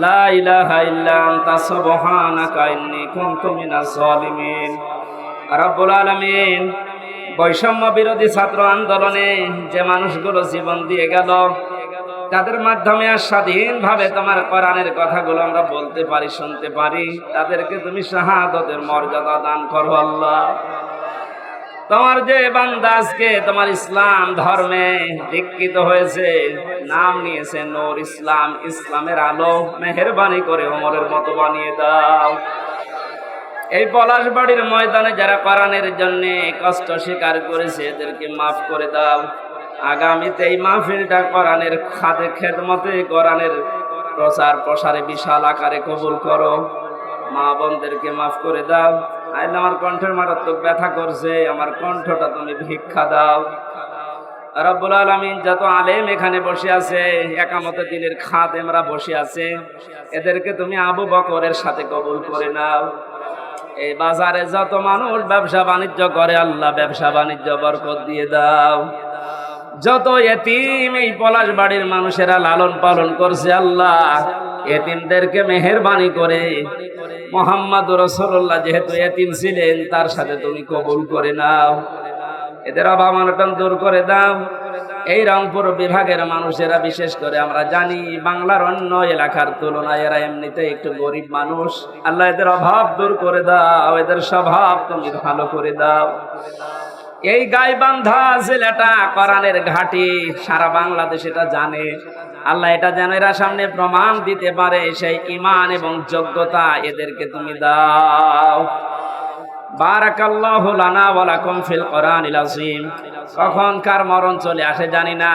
লা ইলাহা ইল্লা আনতা সুবহানাকা ইন্নী কুনতু মিনাজ জালিমিন। রব্বুল আলামিন, বৈষম্য বিরোধী ছাত্র আন্দোলনে যে মানুষগুলো জীবন দিয়ে গেল, তাদের মাধ্যমে আর স্বাধীনভাবে তোমার কোরআনের কথাগুলো আমরা বলতে পারি, শুনতে পারি, তাদেরকে তুমি শাহাদাতের মর্যাদা দান করো আল্লাহ। তোমার যে বান্দা আজকে তোমার ইসলাম ধর্মে দীক্ষিত হয়েছে, নাম নিয়েছে নূর ইসলাম, ইসলামের আলো, মেহেরবানি করে ওমরের মতো বানিয়ে দাও। এই পলাশবাড়ির ময়দানে যারা কোরআনের জন্য কষ্ট স্বীকার করেছে এদেরকে মাফ করে দাও। আগামীতে এই মাহফিলটা কোরআনের খাতে খেদমতে, কোরআনের প্রচার প্রসারে বিশাল আকারে কবুল করো। মা বোনদেরকে মাফ করে দাও। আইলে আমার কণ্ঠের মারাত্মক ব্যথা করছে, আমার কণ্ঠটা তুমি ভিক্ষা দাও। রব্বুল আলামিন, যত আলেম এখানে বসে আছে, একামতে দিনের খাদেমরা বসে আছে, এদেরকে তুমি আবু বকরের সাথে কবুল করে নাও। এই বাজারে যত মানুষ ব্যবসা বাণিজ্য করে, আল্লাহ ব্যবসা বাণিজ্য বরকত দিয়ে দাও। যত এতিম এই পলাশবাড়ির মানুষেরা লালন পালন করছে, আল্লাহ এতিমদেরকে মেহেরবানি করে মুহাম্মদুর রাসূলুল্লাহ যেহেতু এতিম ছিলেন, তার সাথে তুমি কবুল করে নাও। এদের অভাব অনটন দূর করে দাও। এই রংপুর বিভাগের মানুষেরা বিশেষ করে আমরা জানি বাংলার অন্য এলাকার তুলনায় এরা এমনিতে একটু গরিব মানুষ। আল্লাহ এদের অভাব দূর করে দাও, এদের স্বভাব তুমি ভালো করে দাও। এই গাইবান্ধা জেলাটা কোরআনের ঘাঁটি, সারা বাংলাদেশ এটা জানে। আল্লাহ এটা যেন এরা সামনে প্রমাণ দিতে পারে, সেই ঈমান এবং যোগ্যতা এদেরকে তুমি দাও। বারাকাল্লাহু লানা ওয়া লাকুম ফিল কোরআনিল আযীম। কখন কার মরণ চলে আসে জানি না।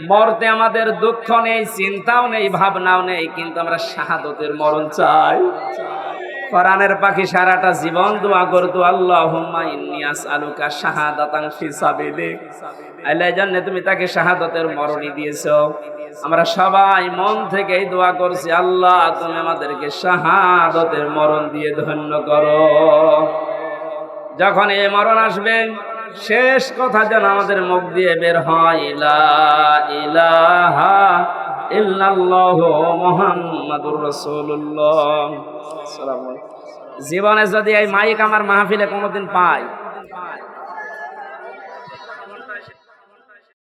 মরতে আমাদের দুঃখ নেই, চিন্তাও নেই, ভাবনাও নেই, কিন্তু আমরা শাহাদতের মরণ চাই। কোরআনের পাখি সারাটা জীবন দোয়া করতো, আল্লাহুম্মা ইন্নী আসআলুকা শাহাদাতান ফি সাবিলিক। আল্লাহ জানে তুমি তাকে শাহাদতের মরণই দিয়েছো। আমরা সবাই মন থেকেই দোয়া করছি, আল্লাহ তুমি আমাদেরকে শাহাদতের মরণ দিয়ে ধন্য করো। যখন এই মরণ আসবে, শেষ কথা যেন আমাদের মুখ দিয়ে বের হয়, লা ইলাহা ইল্লাল্লাহু মুহাম্মাদুর রাসূলুল্লাহ। জীবনে যদি এই মাইক আমার মাহফিলে কোনোদিন পাই,